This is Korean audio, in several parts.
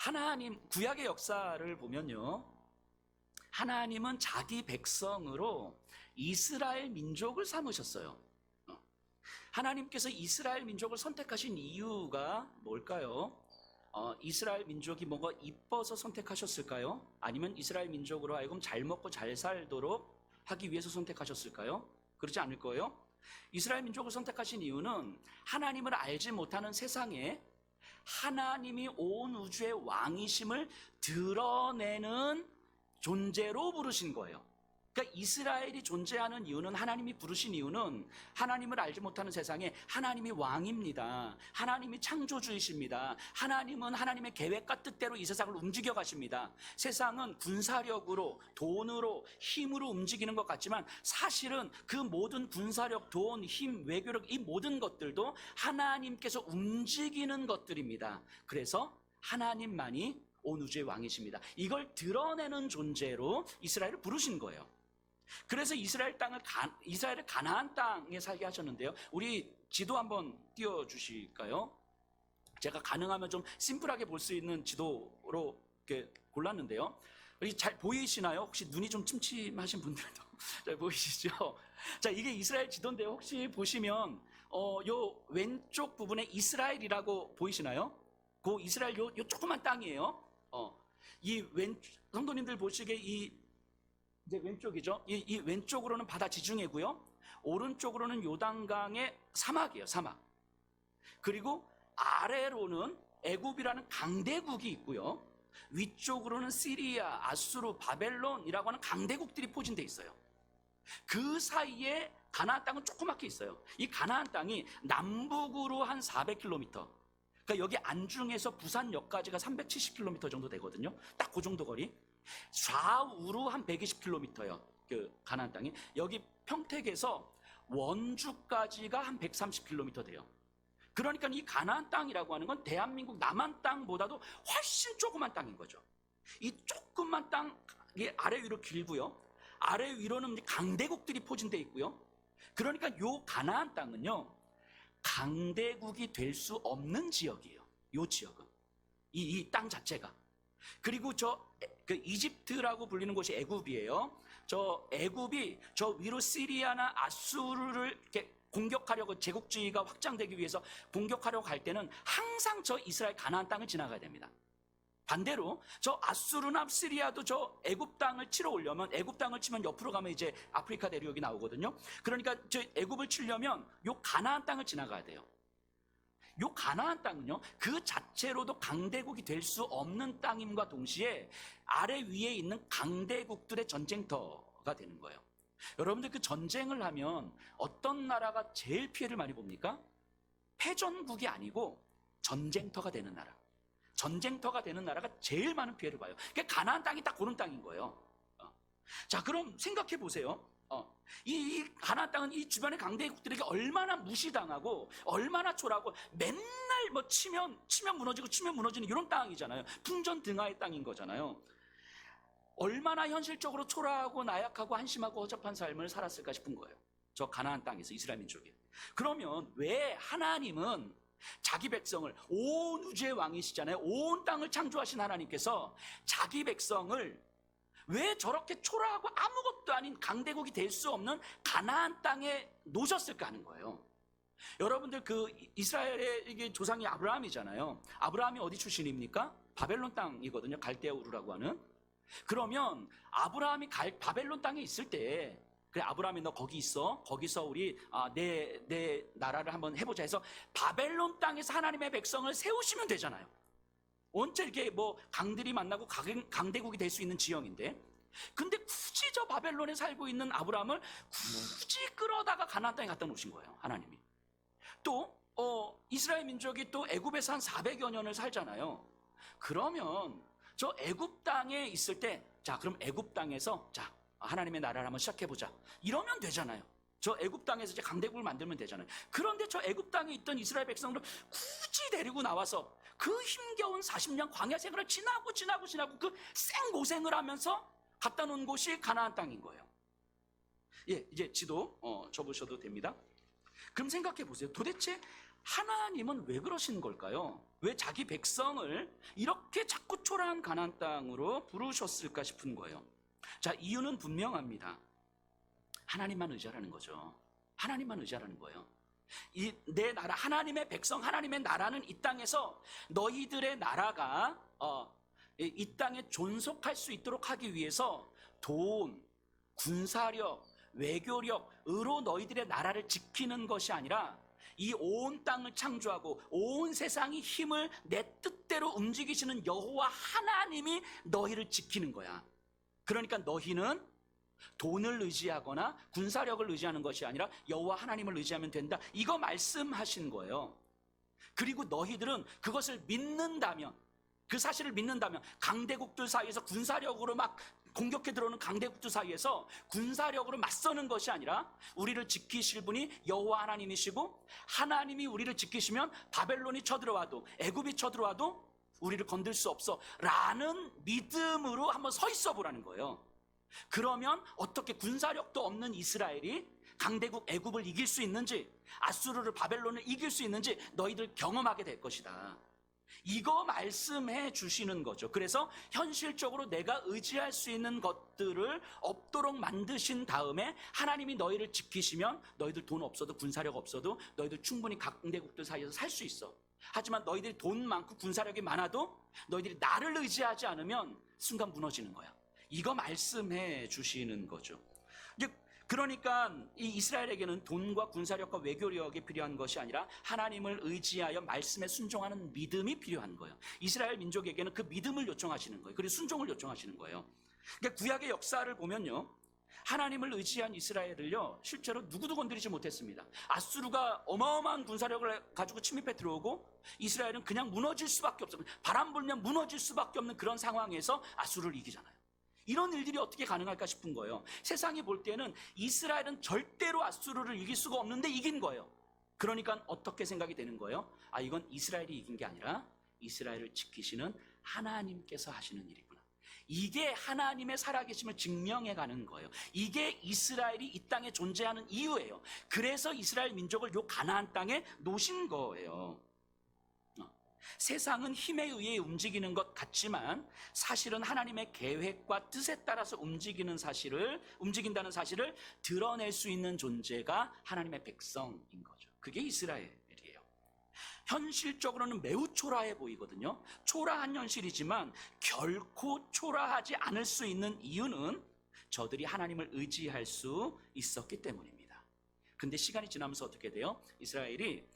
하나님 구약의 역사를 보면요, 하나님은 자기 백성으로 이스라엘 민족을 삼으셨어요. 하나님께서 이스라엘 민족을 선택하신 이유가 뭘까요? 이스라엘 민족이 뭐가 이뻐서 선택하셨을까요? 아니면 이스라엘 민족으로 하여금 잘 먹고 잘 살도록 하기 위해서 선택하셨을까요? 그렇지 않을 거예요. 이스라엘 민족을 선택하신 이유는 하나님을 알지 못하는 세상에 하나님이 온 우주의 왕이심을 드러내는 존재로 부르신 거예요. 그러니까 이스라엘이 존재하는 이유는, 하나님이 부르신 이유는 하나님을 알지 못하는 세상에 하나님이 왕입니다. 하나님이 창조주이십니다. 하나님은 하나님의 계획과 뜻대로 이 세상을 움직여 가십니다. 세상은 군사력으로, 돈으로, 힘으로 움직이는 것 같지만 사실은 그 모든 군사력, 돈, 힘, 외교력, 이 모든 것들도 하나님께서 움직이는 것들입니다. 그래서 하나님만이 온 우주의 왕이십니다. 이걸 드러내는 존재로 이스라엘을 부르신 거예요. 그래서 이스라엘을 가나안 땅에 살게 하셨는데요. 우리 지도 한번 띄워주실까요? 제가 가능하면 좀 심플하게 볼 수 있는 지도로 이렇게 골랐는데요. 잘 보이시나요? 혹시 눈이 좀 침침하신 분들도 잘 보이시죠? 자, 이게 이스라엘 지도인데요. 혹시 보시면 요 왼쪽 부분에 이스라엘이라고 보이시나요? 그 이스라엘 요 조그만 땅이에요. 성도님들 보시기에 이제 왼쪽이죠. 이 왼쪽으로는 바다 지중해고요. 오른쪽으로는 요단강의 사막이에요. 사막. 그리고 아래로는 애굽이라는 강대국이 있고요. 위쪽으로는 시리아, 아수르, 바벨론이라고 하는 강대국들이 포진돼 있어요. 그 사이에 가나안 땅은 조그맣게 있어요. 이 가나안 땅이 남북으로 한 400km, 그러니까 여기 안중에서 부산역까지가 370km 정도 되거든요. 딱 그 정도 거리. 좌우로 한 120km예요. 그 가나안 땅이. 여기 평택에서 원주까지가 한 130km 돼요. 그러니까 이 가나안 땅이라고 하는 건 대한민국 남한 땅보다도 훨씬 조그만 땅인 거죠. 이 조그만 땅이 아래 위로 길고요. 아래 위로는 강대국들이 포진되어 있고요. 그러니까 요 가나안 땅은요, 강대국이 될 수 없는 지역이에요. 요 지역은. 이 땅 자체가. 그리고 그 이집트라고 불리는 곳이 애굽이에요. 저 애굽이 저 위로 시리아나 아수르를 이렇게 공격하려고, 제국주의가 확장되기 위해서 공격하려고 할 때는 항상 저 이스라엘 가나안 땅을 지나가야 됩니다. 반대로 저 아수르나 시리아도 저 애굽 땅을 치러 오려면, 애굽 땅을 치면 옆으로 가면 이제 아프리카 대륙이 나오거든요. 그러니까 저 애굽을 치려면 요 가나안 땅을 지나가야 돼요. 요 가나안 땅은요, 그 자체로도 강대국이 될 수 없는 땅임과 동시에 아래 위에 있는 강대국들의 전쟁터가 되는 거예요. 여러분들, 그 전쟁을 하면 어떤 나라가 제일 피해를 많이 봅니까? 패전국이 아니고 전쟁터가 되는 나라. 전쟁터가 되는 나라가 제일 많은 피해를 봐요. 그러니까 가나안 땅이 딱 그런 땅인 거예요. 자, 그럼 생각해 보세요. 이 가나안 땅은 이 주변의 강대국들에게 얼마나 무시당하고 얼마나 초라하고, 맨날 뭐 치면 무너지고 치면 무너지는 이런 땅이잖아요. 풍전등화의 땅인 거잖아요. 얼마나 현실적으로 초라하고 나약하고 한심하고 허접한 삶을 살았을까 싶은 거예요. 저 가나안 땅에서 이스라엘 민족이. 그러면 왜 하나님은 자기 백성을, 온 우주의 왕이시잖아요. 온 땅을 창조하신 하나님께서 자기 백성을 왜 저렇게 초라하고 아무것도 아닌 강대국이 될 수 없는 가나안 땅에 놓으셨을까 하는 거예요. 여러분들, 그 이스라엘의 이게 조상이 아브라함이잖아요. 아브라함이 어디 출신입니까? 바벨론 땅이거든요. 갈대우르라고 하는. 그러면 아브라함이 바벨론 땅에 있을 때, 그래, 아브라함이 너 거기 있어. 거기서 우리 내 나라를 한번 해보자 해서 바벨론 땅에서 하나님의 백성을 세우시면 되잖아요. 언제 이렇게 뭐 강들이 만나고 강대국이 될 수 있는 지형인데, 근데 굳이 저 바벨론에 살고 있는 아브라함을 굳이 끌어다가 가나안 땅에 갖다 놓으신 거예요, 하나님이. 또 이스라엘 민족이 또 애굽에서 한 400여 년을 살잖아요. 그러면 저 애굽 땅에 있을 때, 자, 그럼 애굽 땅에서 자, 하나님의 나라를 한번 시작해보자, 이러면 되잖아요. 저 애굽 땅에서 이제 강대국을 만들면 되잖아요. 그런데 저 애굽 땅에 있던 이스라엘 백성들을 굳이 데리고 나와서 그 힘겨운 40년 광야 생활을 지나고 그 생고생을 하면서 갖다 놓은 곳이 가나안 땅인 거예요. 예, 이제 지도 접으셔도 됩니다. 그럼 생각해 보세요. 도대체 하나님은 왜 그러신 걸까요? 왜 자기 백성을 이렇게 자꾸 초라한 가나안 땅으로 부르셨을까 싶은 거예요. 자, 이유는 분명합니다. 하나님만 의지하라는 거죠. 하나님만 의지하라는 거예요. 내 나라, 하나님의 백성, 하나님의 나라는 이 땅에서 너희들의 나라가 이 땅에 존속할 수 있도록 하기 위해서 돈, 군사력, 외교력으로 너희들의 나라를 지키는 것이 아니라 이 온 땅을 창조하고 온 세상이 힘을 내 뜻대로 움직이시는 여호와 하나님이 너희를 지키는 거야. 그러니까 너희는 돈을 의지하거나 군사력을 의지하는 것이 아니라 여호와 하나님을 의지하면 된다. 이거 말씀하신 거예요. 그리고 너희들은 그것을 믿는다면, 그 사실을 믿는다면, 강대국들 사이에서 군사력으로 막 공격해 들어오는 강대국들 사이에서 군사력으로 맞서는 것이 아니라 우리를 지키실 분이 여호와 하나님이시고, 하나님이 우리를 지키시면 바벨론이 쳐들어와도, 애굽이 쳐들어와도 우리를 건들 수 없어 라는 믿음으로 한번 서 있어 보라는 거예요. 그러면 어떻게 군사력도 없는 이스라엘이 강대국 애굽을 이길 수 있는지, 아수르를, 바벨론을 이길 수 있는지 너희들 경험하게 될 것이다. 이거 말씀해 주시는 거죠. 그래서 현실적으로 내가 의지할 수 있는 것들을 없도록 만드신 다음에 하나님이 너희를 지키시면 너희들 돈 없어도, 군사력 없어도 너희들 충분히 강대국들 사이에서 살 수 있어. 하지만 너희들이 돈 많고 군사력이 많아도 너희들이 나를 의지하지 않으면 순간 무너지는 거야. 이거 말씀해 주시는 거죠. 그러니까 이 이스라엘에게는 돈과 군사력과 외교력이 필요한 것이 아니라 하나님을 의지하여 말씀에 순종하는 믿음이 필요한 거예요. 이스라엘 민족에게는 그 믿음을 요청하시는 거예요. 그리고 순종을 요청하시는 거예요. 그러니까 구약의 역사를 보면요, 하나님을 의지한 이스라엘을요 실제로 누구도 건드리지 못했습니다. 아수르가 어마어마한 군사력을 가지고 침입해 들어오고 이스라엘은 그냥 무너질 수밖에 없어요. 바람 불면 무너질 수밖에 없는 그런 상황에서 아수르를 이기잖아요. 이런 일들이 어떻게 가능할까 싶은 거예요. 세상이 볼 때는 이스라엘은 절대로 아수르를 이길 수가 없는데 이긴 거예요. 그러니까 어떻게 생각이 되는 거예요? 아, 이건 이스라엘이 이긴 게 아니라 이스라엘을 지키시는 하나님께서 하시는 일이구나. 이게 하나님의 살아계심을 증명해가는 거예요. 이게 이스라엘이 이 땅에 존재하는 이유예요. 그래서 이스라엘 민족을 요 가나안 땅에 놓으신 거예요. 세상은 힘에 의해 움직이는 것 같지만 사실은 하나님의 계획과 뜻에 따라서 움직인다는 사실을 드러낼 수 있는 존재가 하나님의 백성인 거죠. 그게 이스라엘이에요. 현실적으로는 매우 초라해 보이거든요. 초라한 현실이지만 결코 초라하지 않을 수 있는 이유는 저들이 하나님을 의지할 수 있었기 때문입니다. 근데 시간이 지나면서 어떻게 돼요? 이스라엘이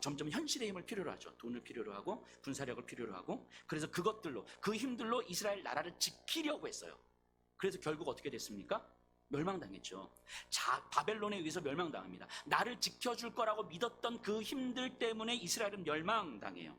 점점 현실의 힘을 필요로 하죠. 돈을 필요로 하고 군사력을 필요로 하고, 그래서 그것들로, 그 힘들로 이스라엘 나라를 지키려고 했어요. 그래서 결국 어떻게 됐습니까? 멸망당했죠. 바벨론에 의해서 멸망당합니다. 나를 지켜줄 거라고 믿었던 그 힘들 때문에 이스라엘은 멸망당해요.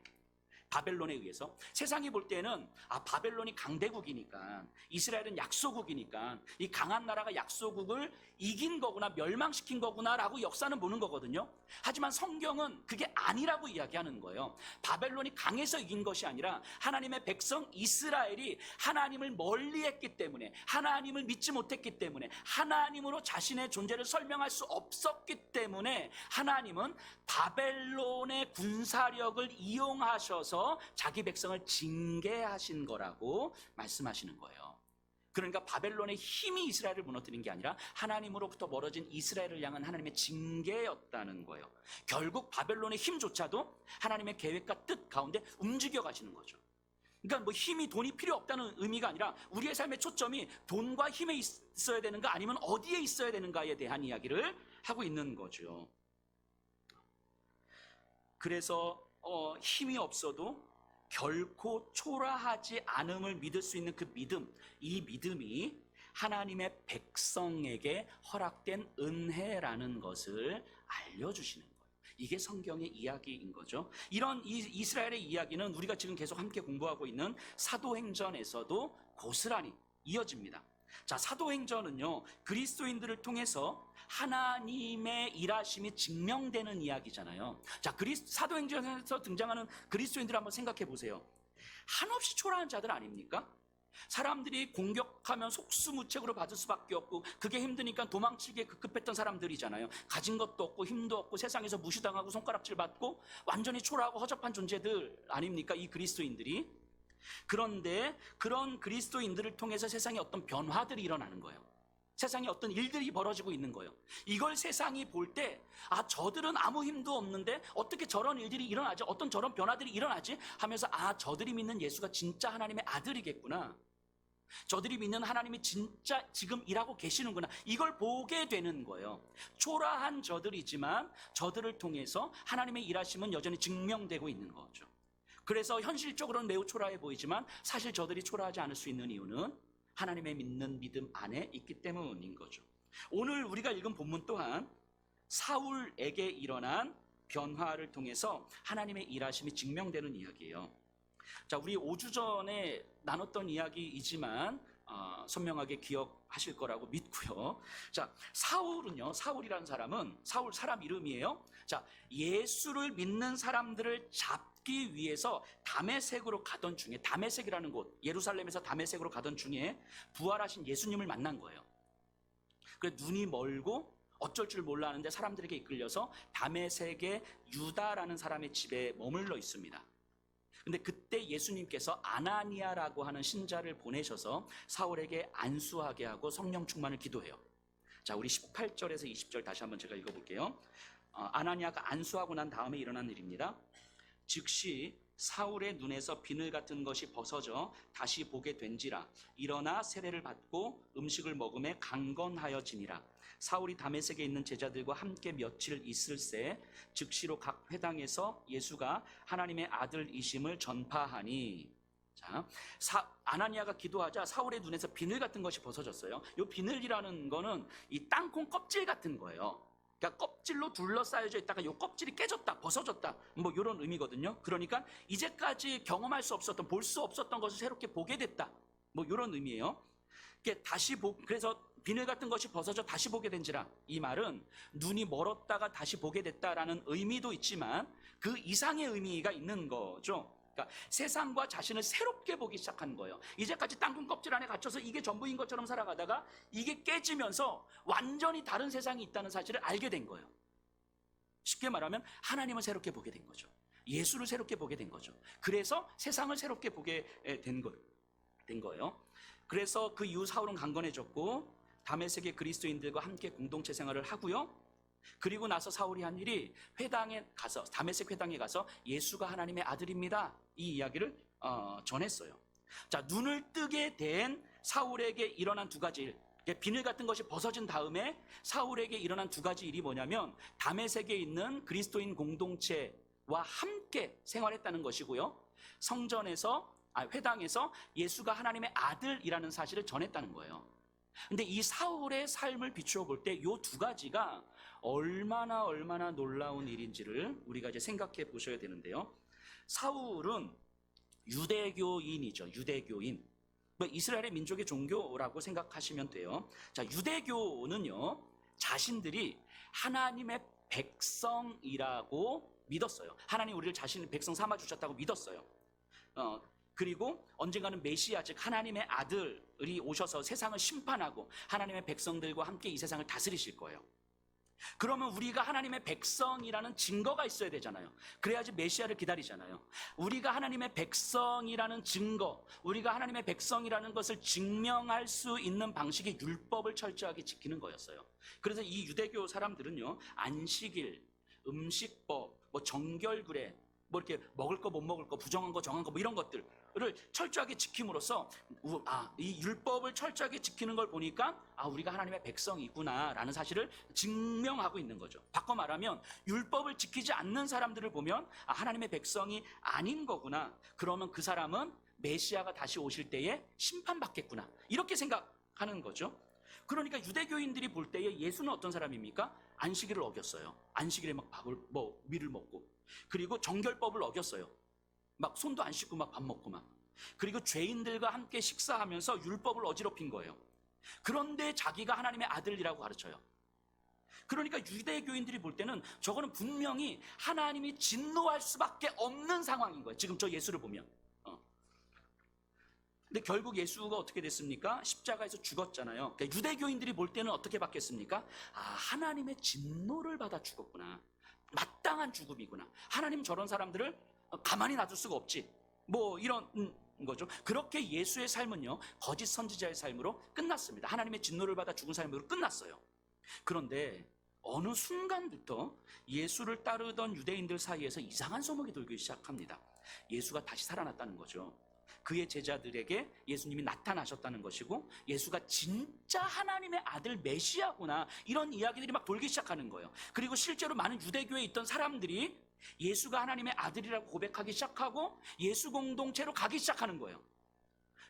바벨론에 의해서. 세상이 볼 때는 바벨론이 강대국이니까, 이스라엘은 약소국이니까 이 강한 나라가 약소국을 이긴 거구나, 멸망시킨 거구나 라고 역사는 보는 거거든요. 하지만 성경은 그게 아니라고 이야기하는 거예요. 바벨론이 강해서 이긴 것이 아니라 하나님의 백성 이스라엘이 하나님을 멀리했기 때문에, 하나님을 믿지 못했기 때문에, 하나님으로 자신의 존재를 설명할 수 없었기 때문에 하나님은 바벨론의 군사력을 이용하셔서 자기 백성을 징계하신 거라고 말씀하시는 거예요. 그러니까 바벨론의 힘이 이스라엘을 무너뜨린 게 아니라 하나님으로부터 멀어진 이스라엘을 향한 하나님의 징계였다는 거예요. 결국 바벨론의 힘조차도 하나님의 계획과 뜻 가운데 움직여 가시는 거죠. 그러니까 뭐 힘이, 돈이 필요 없다는 의미가 아니라 우리의 삶의 초점이 돈과 힘에 있어야 되는가 아니면 어디에 있어야 되는가에 대한 이야기를 하고 있는 거죠. 그래서 힘이 없어도 결코 초라하지 않음을 믿을 수 있는 그 믿음, 이 믿음이 하나님의 백성에게 허락된 은혜라는 것을 알려주시는 거예요. 이게 성경의 이야기인 거죠. 이런 이스라엘의 이야기는 우리가 지금 계속 함께 공부하고 있는 사도행전에서도 고스란히 이어집니다. 자, 사도행전은요, 그리스도인들을 통해서 하나님의 일하심이 증명되는 이야기잖아요. 자, 사도행전에서 등장하는 그리스도인들 한번 생각해 보세요. 한없이 초라한 자들 아닙니까? 사람들이 공격하면 속수무책으로 받을 수밖에 없고, 그게 힘드니까 도망치기에 급급했던 사람들이잖아요. 가진 것도 없고 힘도 없고 세상에서 무시당하고 손가락질 받고 완전히 초라하고 허접한 존재들 아닙니까, 이 그리스도인들이? 그런데 그런 그리스도인들을 통해서 세상에 어떤 변화들이 일어나는 거예요. 세상에 어떤 일들이 벌어지고 있는 거예요. 이걸 세상이 볼 때, 아, 저들은 아무 힘도 없는데 어떻게 저런 일들이 일어나지? 어떤 저런 변화들이 일어나지? 하면서, 아, 저들이 믿는 예수가 진짜 하나님의 아들이겠구나. 저들이 믿는 하나님이 진짜 지금 일하고 계시는구나. 이걸 보게 되는 거예요. 초라한 저들이지만 저들을 통해서 하나님의 일하심은 여전히 증명되고 있는 거죠. 그래서 현실적으로는 매우 초라해 보이지만 사실 저들이 초라하지 않을 수 있는 이유는 하나님의 믿는 믿음 안에 있기 때문인 거죠. 오늘 우리가 읽은 본문 또한 사울에게 일어난 변화를 통해서 하나님의 일하심이 증명되는 이야기예요. 자, 우리 5주 전에 나눴던 이야기이지만 선명하게 기억하실 거라고 믿고요. 자, 사울이라는 사람은 사울 사람 이름이에요. 자, 예수를 믿는 사람들을 잡기 위해서 다메섹으로 가던 중에, 다메섹이라는 곳, 예루살렘에서 다메섹으로 가던 중에 부활하신 예수님을 만난 거예요. 그래, 눈이 멀고 어쩔 줄 몰라 하는데 사람들에게 이끌려서 다메섹의 유다라는 사람의 집에 머물러 있습니다. 근데 그때 예수님께서 아나니아라고 하는 신자를 보내셔서 사울에게 안수하게 하고 성령 충만을 기도해요. 자, 우리 18절에서 20절 다시 한번 제가 읽어볼게요. 아나니아가 안수하고 난 다음에 일어난 일입니다. 즉시 사울의 눈에서 비늘 같은 것이 벗어져 다시 보게 된지라. 일어나 세례를 받고 음식을 먹음에 강건하여지니라. 사울이 다메섹에 있는 제자들과 함께 며칠 있을새 즉시로 각 회당에서 예수가 하나님의 아들이심을 전파하니. 자, 아나니아가 기도하자 사울의 눈에서 비늘 같은 것이 벗어졌어요. 이 비늘이라는 거는 이 땅콩 껍질 같은 거예요. 그러니까 껍질로 둘러싸여져 있다가 이 껍질이 깨졌다, 벗어졌다, 뭐 이런 의미거든요. 그러니까 이제까지 경험할 수 없었던, 볼 수 없었던 것을 새롭게 보게 됐다, 뭐 이런 의미예요. 그래서 비늘 같은 것이 벗어져 다시 보게 된지라. 이 말은 눈이 멀었다가 다시 보게 됐다라는 의미도 있지만 그 이상의 의미가 있는 거죠. 그러니까 세상과 자신을 새롭게 보기 시작한 거예요. 이제까지 땅콩 껍질 안에 갇혀서 이게 전부인 것처럼 살아가다가 이게 깨지면서 완전히 다른 세상이 있다는 사실을 알게 된 거예요. 쉽게 말하면 하나님을 새롭게 보게 된 거죠. 예수를 새롭게 보게 된 거죠. 그래서 세상을 새롭게 보게 된 거예요. 그래서 그 이후 사울은 강건해졌고 다메섹의 그리스도인들과 함께 공동체 생활을 하고요. 그리고 나서 사울이 한 일이 다메섹 회당에 가서 예수가 하나님의 아들입니다, 이 이야기를 전했어요. 자, 눈을 뜨게 된 사울에게 일어난 두 가지 일, 비늘 같은 것이 벗어진 다음에 사울에게 일어난 두 가지 일이 뭐냐면 다메섹에 있는 그리스도인 공동체와 함께 생활했다는 것이고요, 회당에서 예수가 하나님의 아들이라는 사실을 전했다는 거예요. 근데 이 사울의 삶을 비추어 볼 때 이 두 가지가 얼마나 놀라운 일인지를 우리가 이제 생각해 보셔야 되는데요. 사울은 유대교인이죠. 유대교인. 이스라엘의 민족의 종교라고 생각하시면 돼요. 자, 유대교는요, 자신들이 하나님의 백성이라고 믿었어요. 하나님 우리를 자신의 백성 삼아 주셨다고 믿었어요. 그리고 언젠가는 메시아, 즉 하나님의 아들이 오셔서 세상을 심판하고 하나님의 백성들과 함께 이 세상을 다스리실 거예요. 그러면 우리가 하나님의 백성이라는 증거가 있어야 되잖아요. 그래야지 메시아를 기다리잖아요. 우리가 하나님의 백성이라는 증거, 우리가 하나님의 백성이라는 것을 증명할 수 있는 방식이 율법을 철저하게 지키는 거였어요. 그래서 이 유대교 사람들은요, 안식일, 음식법, 정결구례, 이렇게 먹을 거 못 먹을 거, 부정한 거 정한 거 이런 것들을 철저하게 지킴으로써 이 율법을 철저하게 지키는 걸 보니까 우리가 하나님의 백성이구나 라는 사실을 증명하고 있는 거죠. 바꿔 말하면 율법을 지키지 않는 사람들을 보면 하나님의 백성이 아닌 거구나, 그러면 그 사람은 메시아가 다시 오실 때에 심판받겠구나, 이렇게 생각하는 거죠. 그러니까 유대교인들이 볼 때에 예수는 어떤 사람입니까? 안식일을 어겼어요. 안식일에 막 밀을 먹고, 그리고 정결법을 어겼어요. 막 손도 안 씻고 막 밥 먹고 막. 그리고 죄인들과 함께 식사하면서 율법을 어지럽힌 거예요. 그런데 자기가 하나님의 아들이라고 가르쳐요. 그러니까 유대교인들이 볼 때는 저거는 분명히 하나님이 진노할 수밖에 없는 상황인 거예요. 지금 저 예수를 보면. 근데 결국 예수가 어떻게 됐습니까? 십자가에서 죽었잖아요. 그러니까 유대교인들이 볼 때는 어떻게 바뀌었습니까? 아, 하나님의 진노를 받아 죽었구나. 마땅한 죽음이구나. 하나님 저런 사람들을 가만히 놔둘 수가 없지. 뭐 이런 거죠. 그렇게 예수의 삶은요, 거짓 선지자의 삶으로 끝났습니다. 하나님의 진노를 받아 죽은 삶으로 끝났어요. 그런데 어느 순간부터 예수를 따르던 유대인들 사이에서 이상한 소문이 돌기 시작합니다. 예수가 다시 살아났다는 거죠. 그의 제자들에게 예수님이 나타나셨다는 것이고, 예수가 진짜 하나님의 아들 메시아구나, 이런 이야기들이 막 돌기 시작하는 거예요. 그리고 실제로 많은 유대교에 있던 사람들이 예수가 하나님의 아들이라고 고백하기 시작하고 예수 공동체로 가기 시작하는 거예요.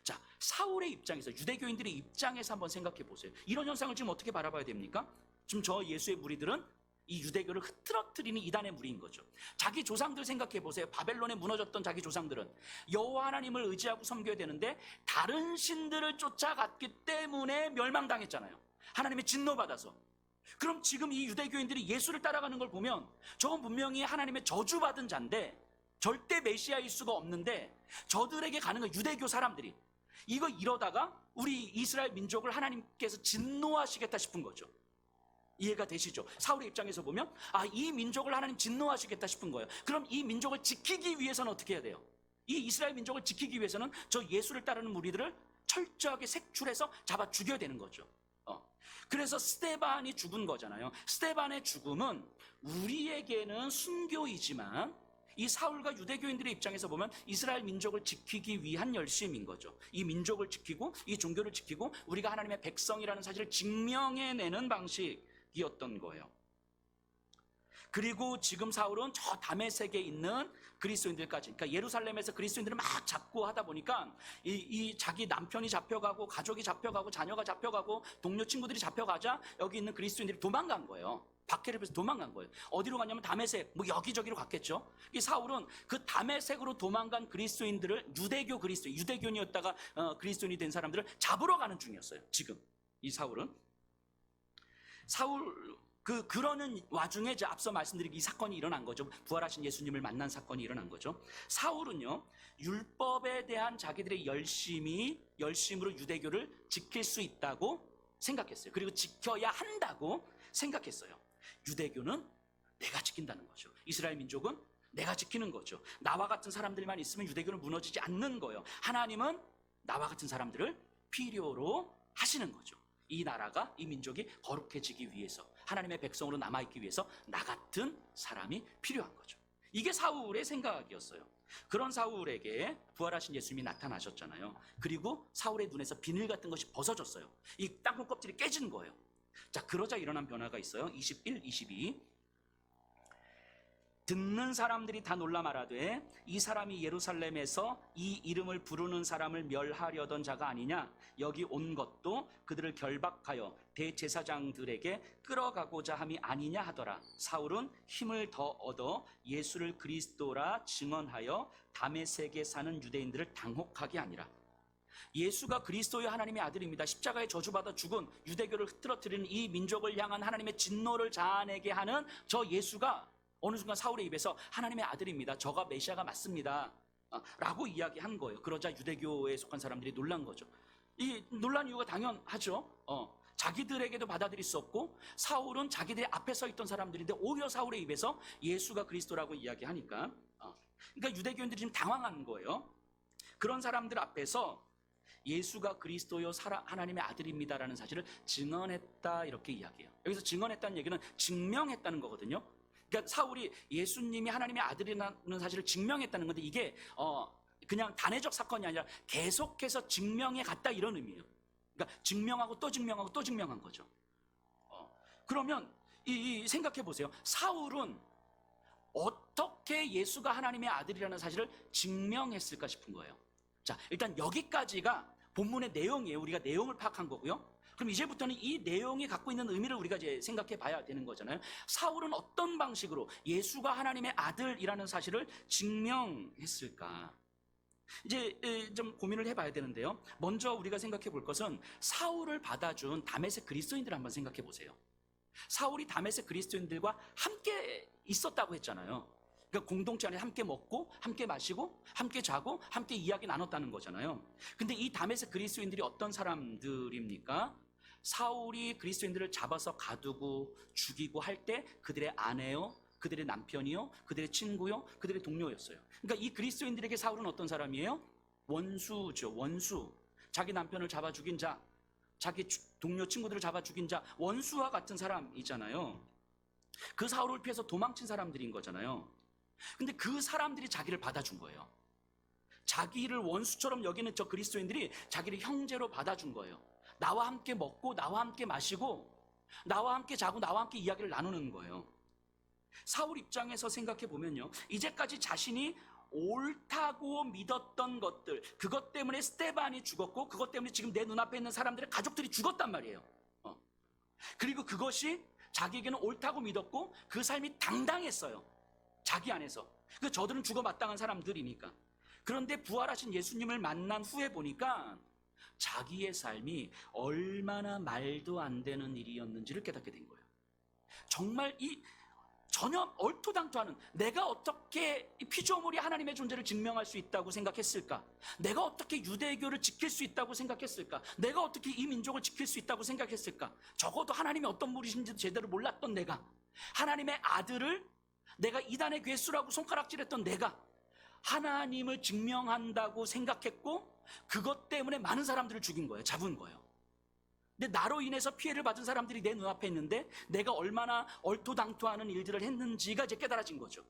자, 사울의 입장에서, 유대교인들의 입장에서 한번 생각해 보세요. 이런 현상을 지금 어떻게 바라봐야 됩니까? 지금 저 예수의 무리들은 이 유대교를 흐트러뜨리는 이단의 무리인 거죠. 자기 조상들 생각해 보세요. 바벨론에 무너졌던 자기 조상들은 여호와 하나님을 의지하고 섬겨야 되는데 다른 신들을 쫓아갔기 때문에 멸망당했잖아요. 하나님의 진노받아서. 그럼 지금 이 유대교인들이 예수를 따라가는 걸 보면 저건 분명히 하나님의 저주받은 자인데, 절대 메시아일 수가 없는데 저들에게 가는 거, 유대교 사람들이 이거 이러다가 우리 이스라엘 민족을 하나님께서 진노하시겠다 싶은 거죠. 이해가 되시죠? 사울의 입장에서 보면 이 민족을 하나님 진노하시겠다 싶은 거예요. 그럼 이 민족을 지키기 위해서는 어떻게 해야 돼요? 이 이스라엘 민족을 지키기 위해서는 저 예수를 따르는 무리들을 철저하게 색출해서 잡아 죽여야 되는 거죠. 그래서 스데반이 죽은 거잖아요. 스데반의 죽음은 우리에게는 순교이지만 이 사울과 유대교인들의 입장에서 보면 이스라엘 민족을 지키기 위한 열심인 거죠. 이 민족을 지키고 이 종교를 지키고 우리가 하나님의 백성이라는 사실을 증명해내는 방식이었던 거예요. 그리고 지금 사울은 저 다메섹에 있는 그리스도인들까지, 그러니까 예루살렘에서 그리스도인들을 막 잡고 하다 보니까 이 자기 남편이 잡혀가고 가족이 잡혀가고 자녀가 잡혀가고 동료 친구들이 잡혀가자 여기 있는 그리스도인들이 도망간 거예요. 박해를 해서 도망간 거예요. 어디로 갔냐면 다메섹, 뭐 여기저기로 갔겠죠. 이 사울은 그 다메섹으로 도망간 그리스도인들을, 유대교 그리스도인, 유대교인이었다가 그리스도인이 된 사람들을 잡으러 가는 중이었어요. 지금 이 사울은. 그러는 와중에 이제 앞서 말씀드린 이 사건이 일어난 거죠. 부활하신 예수님을 만난 사건이 일어난 거죠. 사울은요, 율법에 대한 자기들의 열심으로 유대교를 지킬 수 있다고 생각했어요. 그리고 지켜야 한다고 생각했어요. 유대교는 내가 지킨다는 거죠. 이스라엘 민족은 내가 지키는 거죠. 나와 같은 사람들만 있으면 유대교는 무너지지 않는 거예요. 하나님은 나와 같은 사람들을 필요로 하시는 거죠. 이 나라가, 이 민족이 거룩해지기 위해서, 하나님의 백성으로 남아있기 위해서 나 같은 사람이 필요한 거죠. 이게 사울의 생각이었어요. 그런 사울에게 부활하신 예수님이 나타나셨잖아요. 그리고 사울의 눈에서 비늘 같은 것이 벗어졌어요. 이 땅콩 껍질이 깨진 거예요. 자, 그러자 일어난 변화가 있어요. 21, 22. 듣는 사람들이 다 놀라 말하되 이 사람이 예루살렘에서 이 이름을 부르는 사람을 멸하려던 자가 아니냐. 여기 온 것도 그들을 결박하여 대제사장들에게 끌어가고자 함이 아니냐 하더라. 사울은 힘을 더 얻어 예수를 그리스도라 증언하여 다메섹에 사는 유대인들을 당혹하게 하니라. 예수가 그리스도의 하나님의 아들입니다. 십자가에 저주받아 죽은 유대교를 흐트러뜨리는 이 민족을 향한 하나님의 진노를 자아내게 하는 저 예수가 어느 순간 사울의 입에서 하나님의 아들입니다. 저가 메시아가 맞습니다. 라고 이야기한 거예요. 그러자 유대교에 속한 사람들이 놀란 거죠. 이 놀란 이유가 당연하죠. 자기들에게도 받아들일 수 없고, 사울은 자기들의 앞에 서 있던 사람들인데 오히려 사울의 입에서 예수가 그리스도라고 이야기하니까, 그러니까 유대교인들이 지금 당황한 거예요. 그런 사람들 앞에서 예수가 그리스도요 하나님의 아들입니다라는 사실을 증언했다, 이렇게 이야기해요. 여기서 증언했다는 얘기는 증명했다는 거거든요. 그러니까 사울이 예수님이 하나님의 아들이라는 사실을 증명했다는 건데, 이게 그냥 단회적 사건이 아니라 계속해서 증명해 갔다, 이런 의미예요. 그러니까 증명하고 또 증명하고 또 증명한 거죠. 그러면 생각해 보세요. 사울은 어떻게 예수가 하나님의 아들이라는 사실을 증명했을까 싶은 거예요. 자, 일단 여기까지가 본문의 내용이에요. 우리가 내용을 파악한 거고요. 그럼 이제부터는 이 내용이 갖고 있는 의미를 우리가 이제 생각해 봐야 되는 거잖아요. 사울은 어떤 방식으로 예수가 하나님의 아들이라는 사실을 증명했을까? 이제 좀 고민을 해봐야 되는데요. 먼저 우리가 생각해 볼 것은 사울을 받아준 다메섹 그리스도인들을 한번 생각해 보세요. 사울이 다메섹 그리스도인들과 함께 있었다고 했잖아요. 그러니까 공동체 안에 함께 먹고 함께 마시고 함께 자고 함께 이야기 나눴다는 거잖아요. 근데 이 다메섹 그리스도인들이 어떤 사람들입니까? 사울이 그리스도인들을 잡아서 가두고 죽이고 할 때 그들의 아내요, 그들의 남편이요, 그들의 친구요, 그들의 동료였어요. 그러니까 이 그리스도인들에게 사울은 어떤 사람이에요? 원수죠, 원수. 자기 남편을 잡아 죽인 자, 자기 동료 친구들을 잡아 죽인 자, 원수와 같은 사람이잖아요. 그 사울을 피해서 도망친 사람들인 거잖아요. 근데 그 사람들이 자기를 받아준 거예요. 자기를 원수처럼 여기는 저 그리스도인들이 자기를 형제로 받아준 거예요. 나와 함께 먹고 나와 함께 마시고 나와 함께 자고 나와 함께 이야기를 나누는 거예요. 사울 입장에서 생각해 보면요, 이제까지 자신이 옳다고 믿었던 것들, 그것 때문에 스데반이 죽었고 그것 때문에 지금 내 눈앞에 있는 사람들의 가족들이 죽었단 말이에요. 그리고 그것이 자기에게는 옳다고 믿었고 그 삶이 당당했어요. 자기 안에서. 저들은 죽어 마땅한 사람들이니까. 그런데 부활하신 예수님을 만난 후에 보니까 자기의 삶이 얼마나 말도 안 되는 일이었는지를 깨닫게 된 거예요. 정말 전혀 얼토당토하는, 내가 어떻게 피조물이 하나님의 존재를 증명할 수 있다고 생각했을까? 내가 어떻게 유대교를 지킬 수 있다고 생각했을까? 내가 어떻게 이 민족을 지킬 수 있다고 생각했을까? 적어도 하나님이 어떤 분이신지도 제대로 몰랐던 내가, 하나님의 아들을 내가 이단의 괴수라고 손가락질했던 내가 하나님을 증명한다고 생각했고 그것 때문에 많은 사람들을 죽인 거예요. 잡은 거예요. 근데 나로 인해서 피해를 받은 사람들이 내 눈앞에 있는데 내가 얼마나 얼토당토하는 일들을 했는지가 이제 깨달아진 거죠.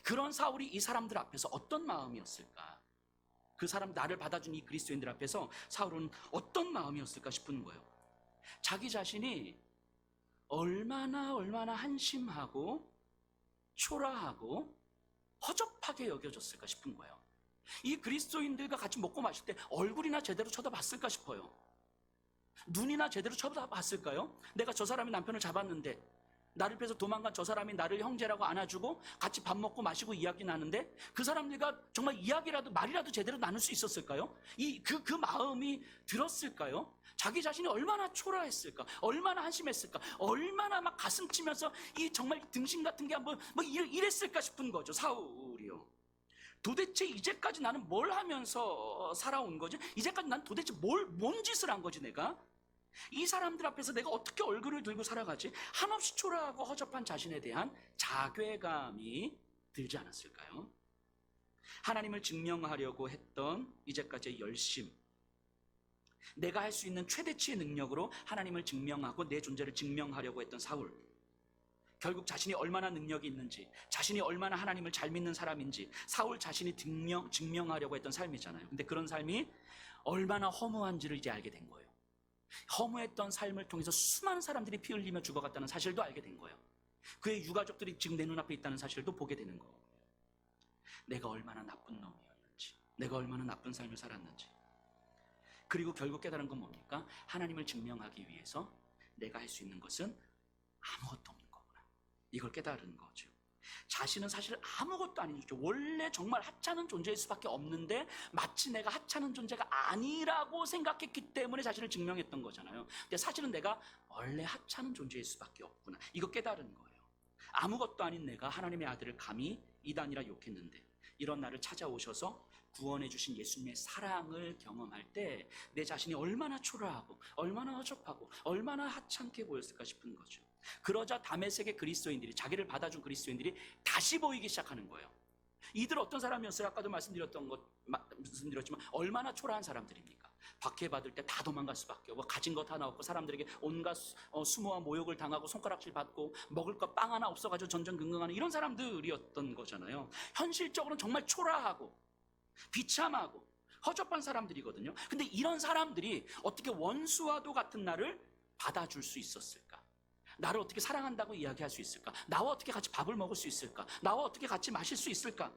그런 사울이 이 사람들 앞에서 어떤 마음이었을까? 그 사람, 나를 받아준 이 그리스도인들 앞에서 사울은 어떤 마음이었을까 싶은 거예요. 자기 자신이 얼마나 한심하고 초라하고 허접하게 여겨졌을까 싶은 거예요. 이 그리스도인들과 같이 먹고 마실 때 얼굴이나 제대로 쳐다봤을까 싶어요. 눈이나 제대로 쳐다봤을까요? 내가 저 사람이 남편을 잡았는데 나를 피해서 도망간 저 사람이 나를 형제라고 안아주고 같이 밥 먹고 마시고 이야기 나는데 그 사람들과 정말 이야기라도 말이라도 제대로 나눌 수 있었을까요? 그 마음이 들었을까요? 자기 자신이 얼마나 초라했을까? 얼마나 한심했을까? 얼마나 막 가슴 치면서 이 정말 등신 같은 게 한번 이랬을까 싶은 거죠. 사울이요. 도대체 이제까지 나는 뭘 하면서 살아온 거지? 이제까지 난 도대체 뭔 짓을 한 거지 내가? 이 사람들 앞에서 내가 어떻게 얼굴을 들고 살아가지? 한없이 초라하고 허접한 자신에 대한 자괴감이 들지 않았을까요? 하나님을 증명하려고 했던 이제까지의 열심, 내가 할 수 있는 최대치의 능력으로 하나님을 증명하고 내 존재를 증명하려고 했던 사울, 결국 자신이 얼마나 능력이 있는지, 자신이 얼마나 하나님을 잘 믿는 사람인지 사울 자신이 증명하려고 했던 삶이잖아요. 근데 그런 삶이 얼마나 허무한지를 이제 알게 된 거예요. 허무했던 삶을 통해서 수많은 사람들이 피 흘리며 죽어갔다는 사실도 알게 된 거예요. 그의 유가족들이 지금 내 눈앞에 있다는 사실도 보게 되는 거예요. 내가 얼마나 나쁜 놈이었는지, 내가 얼마나 나쁜 삶을 살았는지. 그리고 결국 깨달은 건 뭡니까? 하나님을 증명하기 위해서 내가 할 수 있는 것은 아무것도 없는 거구나. 이걸 깨달은 거죠. 자신은 사실 아무것도 아닌 존재, 원래 정말 하찮은 존재일 수밖에 없는데 마치 내가 하찮은 존재가 아니라고 생각했기 때문에 자신을 증명했던 거잖아요. 근데 사실은 내가 원래 하찮은 존재일 수밖에 없구나. 이거 깨달은 거예요. 아무것도 아닌 내가 하나님의 아들을 감히 이단이라 욕했는데 이런 나를 찾아오셔서 구원해 주신 예수님의 사랑을 경험할 때 내 자신이 얼마나 초라하고 얼마나 허접하고 얼마나 하찮게 보였을까 싶은 거죠. 그러자 다메섹의 그리스도인들이, 자기를 받아준 그리스도인들이 다시 보이기 시작하는 거예요. 이들 어떤 사람이었어요? 아까도 말씀드렸지만 얼마나 초라한 사람들입니까? 박해받을 때 다 도망갈 수밖에 없고 가진 것 하나 없고 사람들에게 온갖 수모와 모욕을 당하고 손가락질 받고 먹을 것 빵 하나 없어가지고 전전긍긍하는 이런 사람들이었던 거잖아요. 현실적으로는 정말 초라하고 비참하고 허접한 사람들이거든요. 근데 이런 사람들이 어떻게 원수와도 같은 나를 받아줄 수 있었을까? 나를 어떻게 사랑한다고 이야기할 수 있을까? 나와 어떻게 같이 밥을 먹을 수 있을까? 나와 어떻게 같이 마실 수 있을까?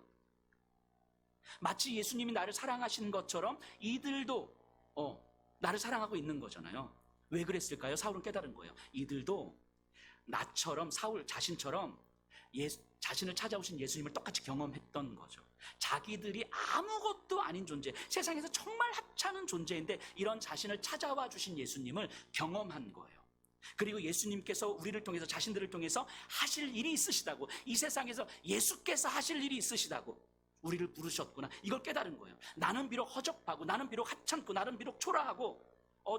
마치 예수님이 나를 사랑하시는 것처럼 이들도 나를 사랑하고 있는 거잖아요. 왜 그랬을까요? 사울은 깨달은 거예요. 이들도 나처럼, 사울 자신처럼 자신을 찾아오신 예수님을 똑같이 경험했던 거죠. 자기들이 아무것도 아닌 존재, 세상에서 정말 하찮은 존재인데 이런 자신을 찾아와 주신 예수님을 경험한 거예요. 그리고 예수님께서 우리를 통해서, 자신들을 통해서 하실 일이 있으시다고, 이 세상에서 예수께서 하실 일이 있으시다고 우리를 부르셨구나, 이걸 깨달은 거예요. 나는 비록 허접하고, 나는 비록 하찮고, 나는 비록 초라하고,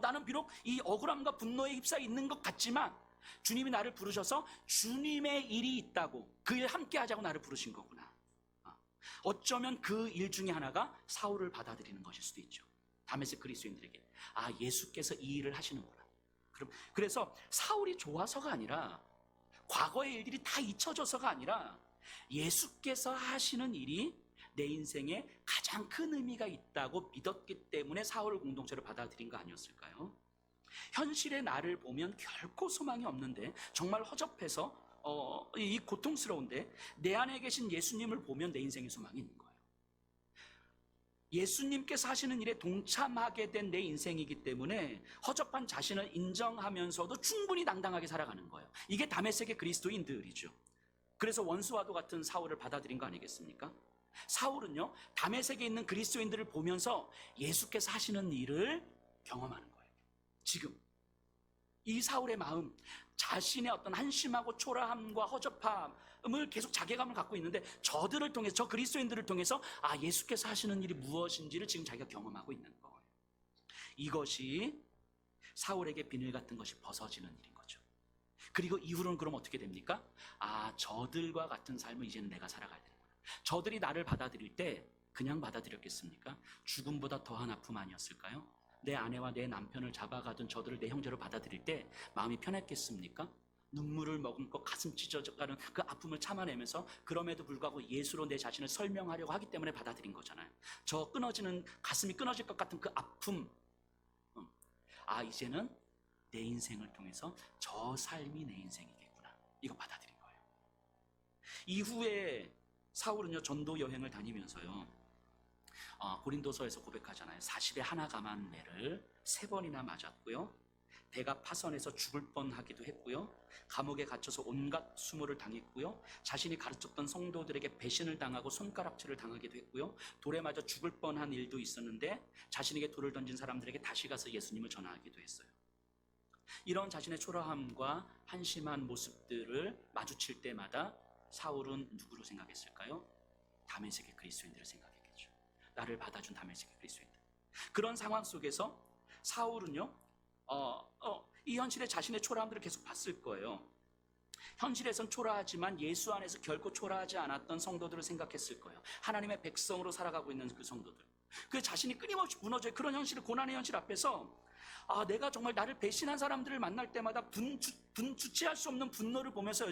나는 비록 이 억울함과 분노에 휩싸여 있는 것 같지만 주님이 나를 부르셔서 주님의 일이 있다고, 그 일 함께 하자고 나를 부르신 거구나. 어쩌면 그 일 중에 하나가 사울을 받아들이는 것일 수도 있죠. 다메섹 그리스도인들에게 예수께서 이 일을 하시는구나. 그래서 사울이 좋아서가 아니라, 과거의 일들이 다 잊혀져서가 아니라, 예수께서 하시는 일이 내 인생에 가장 큰 의미가 있다고 믿었기 때문에 사울을 공동체로 받아들인 거 아니었을까요? 현실의 나를 보면 결코 소망이 없는데, 정말 허접해서 이 고통스러운데, 내 안에 계신 예수님을 보면 내 인생에 소망이 있는 거예요. 예수님께서 하시는 일에 동참하게 된 내 인생이기 때문에 허접한 자신을 인정하면서도 충분히 당당하게 살아가는 거예요. 이게 다메섹의 그리스도인들이죠. 그래서 원수와도 같은 사울을 받아들인 거 아니겠습니까? 사울은요, 다메섹에 있는 그리스도인들을 보면서 예수께서 하시는 일을 경험하는 거예요. 지금 이 사울의 마음, 자신의 어떤 한심하고 초라함과 허접함을 계속 자괴감을 갖고 있는데, 저들을 통해서, 저 그리스도인들을 통해서 예수께서 하시는 일이 무엇인지를 지금 자기가 경험하고 있는 거예요. 이것이 사울에게 비늘 같은 것이 벗어지는 일인 거죠. 그리고 이후로는 그럼 어떻게 됩니까? 저들과 같은 삶을 이제는 내가 살아가야 되는구나. 저들이 나를 받아들일 때 그냥 받아들였겠습니까? 죽음보다 더한 아픔 아니었을까요? 내 아내와 내 남편을 잡아가던 저들을 내 형제로 받아들일 때 마음이 편했겠습니까? 눈물을 머금고 가슴 찢어져가는 그 아픔을 참아내면서, 그럼에도 불구하고 예수로 내 자신을 설명하려고 하기 때문에 받아들인 거잖아요. 저 끊어지는, 가슴이 끊어질 것 같은 그 아픔, 이제는 내 인생을 통해서 저 삶이 내 인생이겠구나, 이거 받아들인 거예요. 이후에 사울은요, 전도 여행을 다니면서요, 고린도서에서 고백하잖아요. 40에 하나 감한 매를 3번이나 맞았고요, 배가 파선해서 죽을 뻔하기도 했고요, 감옥에 갇혀서 온갖 수모를 당했고요, 자신이 가르쳤던 성도들에게 배신을 당하고 손가락질을 당하기도 했고요, 돌에 맞아 죽을 뻔한 일도 있었는데 자신에게 돌을 던진 사람들에게 다시 가서 예수님을 전하기도 했어요. 이런 자신의 초라함과 한심한 모습들을 마주칠 때마다 사울은 누구로 생각했을까요? 다메섹의 그리스도인들을 생각했겠죠. 나를 받아준 다메섹의 그리스도인들. 그런 상황 속에서 사울은요, 이 현실에 자신의 초라함들을 계속 봤을 거예요. 현실에선 초라하지만 예수 안에서 결코 초라하지 않았던 성도들을 생각했을 거예요. 하나님의 백성으로 살아가고 있는 그 성도들. 그 자신이 끊임없이 무너져요. 그런 현실, 고난의 현실 앞에서 내가 정말 나를 배신한 사람들을 만날 때마다 주체할 수 없는 분노를 보면서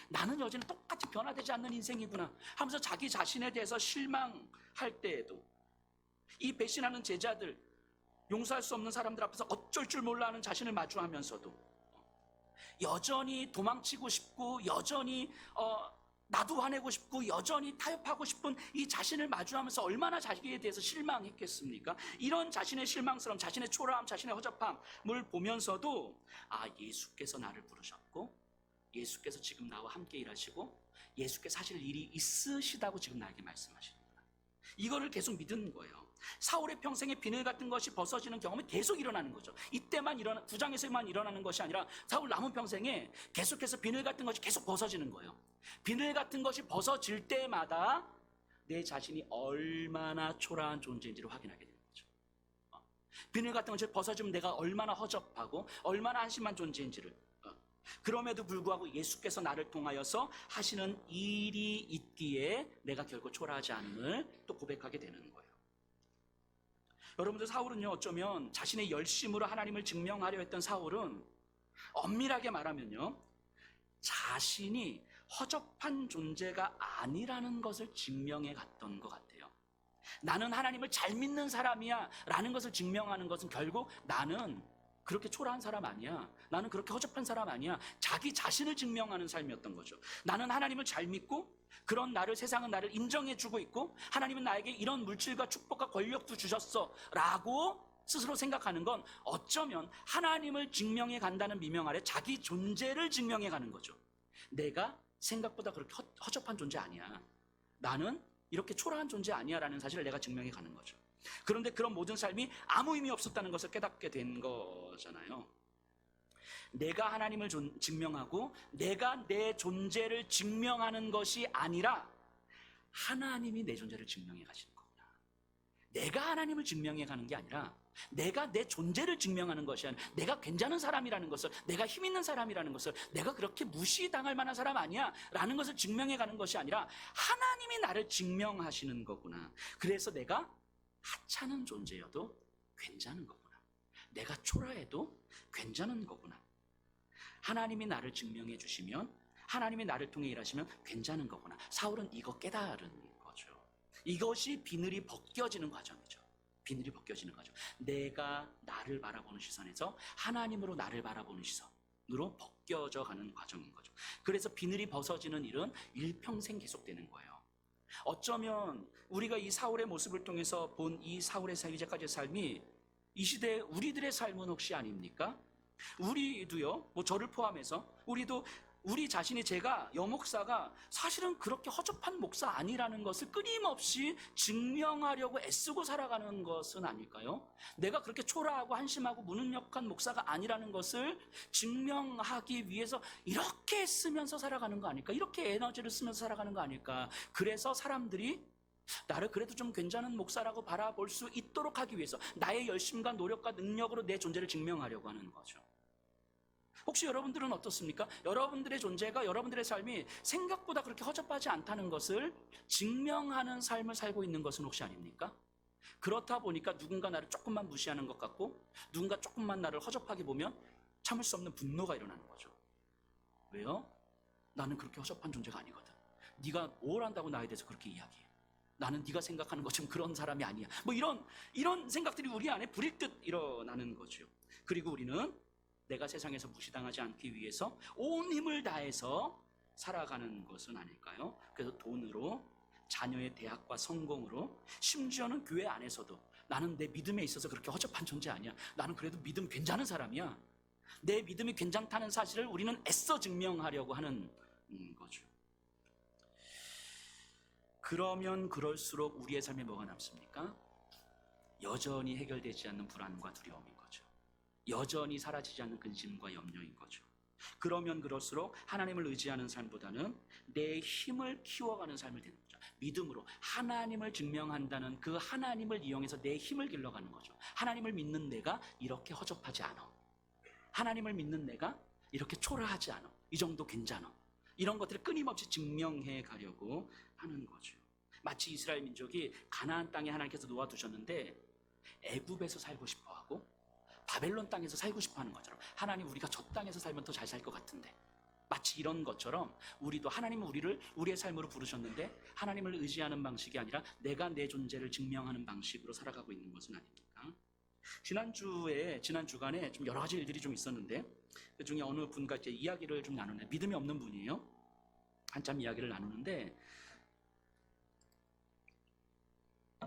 나는 여전히 똑같이 변화되지 않는 인생이구나 하면서 자기 자신에 대해서 실망할 때에도, 이 배신하는 제자들, 용서할 수 없는 사람들 앞에서 어쩔 줄 몰라 하는 자신을 마주하면서도 여전히 도망치고 싶고, 여전히 나도 화내고 싶고, 여전히 타협하고 싶은 이 자신을 마주하면서 얼마나 자기에 대해서 실망했겠습니까? 이런 자신의 실망스러움, 자신의 초라함, 자신의 허접함을 보면서도 예수께서 나를 부르셨고, 예수께서 지금 나와 함께 일하시고, 예수께서 하실 일이 있으시다고 지금 나에게 말씀하시는구나, 이거를 계속 믿은 거예요. 사울의 평생에 비늘 같은 것이 벗어지는 경험이 계속 일어나는 거죠. 이때만 9장에서만 일어나는 것이 아니라 사울 남은 평생에 계속해서 비늘 같은 것이 계속 벗어지는 거예요. 비늘 같은 것이 벗어질 때마다 내 자신이 얼마나 초라한 존재인지를 확인하게 되는 거죠. 비늘 같은 것이 벗어지면 내가 얼마나 허접하고 얼마나 한심한 존재인지를, 그럼에도 불구하고 예수께서 나를 통하여서 하시는 일이 있기에 내가 결코 초라하지 않음을 또 고백하게 되는 거예요. 여러분들, 사울은요, 어쩌면 자신의 열심으로 하나님을 증명하려 했던 사울은, 엄밀하게 말하면요, 자신이 허접한 존재가 아니라는 것을 증명해 갔던 것 같아요. 나는 하나님을 잘 믿는 사람이야 라는 것을 증명하는 것은 결국 나는 그렇게 초라한 사람 아니야, 나는 그렇게 허접한 사람 아니야, 자기 자신을 증명하는 삶이었던 거죠. 나는 하나님을 잘 믿고, 그런 세상은 나를 인정해주고 있고, 하나님은 나에게 이런 물질과 축복과 권력도 주셨어 라고 스스로 생각하는 건, 어쩌면 하나님을 증명해 간다는 미명 아래 자기 존재를 증명해 가는 거죠. 내가 생각보다 그렇게 허접한 존재 아니야, 나는 이렇게 초라한 존재 아니야 라는 사실을 내가 증명해 가는 거죠. 그런데 그런 모든 삶이 아무 의미 없었다는 것을 깨닫게 된 거잖아요. 내가 하나님을 증명하고 내가 내 존재를 증명하는 것이 아니라 하나님이 내 존재를 증명해 가시는 거구나. 내가 하나님을 증명해 가는 게 아니라 내가 내 존재를 증명하는 것이 아니라 내가 괜찮은 사람이라는 것을, 내가 힘 있는 사람이라는 것을, 내가 그렇게 무시당할 만한 사람 아니야 라는 것을 증명해 가는 것이 아니라 하나님이 나를 증명하시는 거구나. 그래서 내가 하찮은 존재여도 괜찮은 거구나. 내가 초라해도 괜찮은 거구나. 하나님이 나를 증명해 주시면, 하나님이 나를 통해 일하시면 괜찮은 거구나. 사울은 이거 깨달은 거죠. 이것이 비늘이 벗겨지는 과정이죠. 비늘이 벗겨지는 거죠. 내가 나를 바라보는 시선에서 하나님으로 나를 바라보는 시선으로 벗겨져 가는 과정인 거죠. 그래서 비늘이 벗어지는 일은 일평생 계속되는 거예요. 어쩌면 우리가 이 사울의 모습을 통해서 본 이 사울의 이제까지의 삶이 이 시대의 우리들의 삶은 혹시 아닙니까? 우리도요, 뭐 저를 포함해서 우리도 우리 자신이, 제가 여목사가 사실은 그렇게 허접한 목사 아니라는 것을 끊임없이 증명하려고 애쓰고 살아가는 것은 아닐까요? 내가 그렇게 초라하고 한심하고 무능력한 목사가 아니라는 것을 증명하기 위해서 이렇게 애쓰면서 살아가는 거 아닐까? 이렇게 에너지를 쓰면서 살아가는 거 아닐까? 그래서 사람들이 나를 그래도 좀 괜찮은 목사라고 바라볼 수 있도록 하기 위해서 나의 열심과 노력과 능력으로 내 존재를 증명하려고 하는 거죠. 혹시 여러분들은 어떻습니까? 여러분들의 존재가, 여러분들의 삶이 생각보다 그렇게 허접하지 않다는 것을 증명하는 삶을 살고 있는 것은 혹시 아닙니까? 그렇다 보니까 누군가 나를 조금만 무시하는 것 같고, 누군가 조금만 나를 허접하게 보면 참을 수 없는 분노가 일어나는 거죠. 왜요? 나는 그렇게 허접한 존재가 아니거든. 네가 뭘 안다고 나에 대해서 그렇게 이야기해. 나는 네가 생각하는 것처럼 그런 사람이 아니야. 뭐 이런 생각들이 우리 안에 불일듯 일어나는 거죠. 그리고 우리는 내가 세상에서 무시당하지 않기 위해서 온 힘을 다해서 살아가는 것은 아닐까요? 그래서 돈으로, 자녀의 대학과 성공으로, 심지어는 교회 안에서도 나는 내 믿음에 있어서 그렇게 허접한 존재 아니야. 나는 그래도 믿음 괜찮은 사람이야. 내 믿음이 괜찮다는 사실을 우리는 애써 증명하려고 하는 거죠. 그러면 그럴수록 우리의 삶에 뭐가 남습니까? 여전히 해결되지 않는 불안과 두려움인 거죠. 여전히 사라지지 않는 근심과 염려인 거죠. 그러면 그럴수록 하나님을 의지하는 삶보다는 내 힘을 키워가는 삶을 되는 거죠. 믿음으로 하나님을 증명한다는 그 하나님을 이용해서 내 힘을 길러가는 거죠. 하나님을 믿는 내가 이렇게 허접하지 않아. 하나님을 믿는 내가 이렇게 초라하지 않아. 이 정도 괜찮아. 이런 것들을 끊임없이 증명해 가려고 하는 거죠. 마치 이스라엘 민족이 가나안 땅에 하나님께서 놓아두셨는데 애굽에서 살고 싶어하고 바벨론 땅에서 살고 싶어하는 것처럼, 하나님 우리가 저 땅에서 살면 더 잘 살 것 같은데, 마치 이런 것처럼 우리도 하나님은 우리를 우리의 삶으로 부르셨는데 하나님을 의지하는 방식이 아니라 내가 내 존재를 증명하는 방식으로 살아가고 있는 것은 아닙니까? 지난 주간에 좀 여러 가지 일들이 좀 있었는데 그 중에 어느 분과 이제 이야기를 좀 나누는데, 믿음이 없는 분이에요. 한참 이야기를 나누는데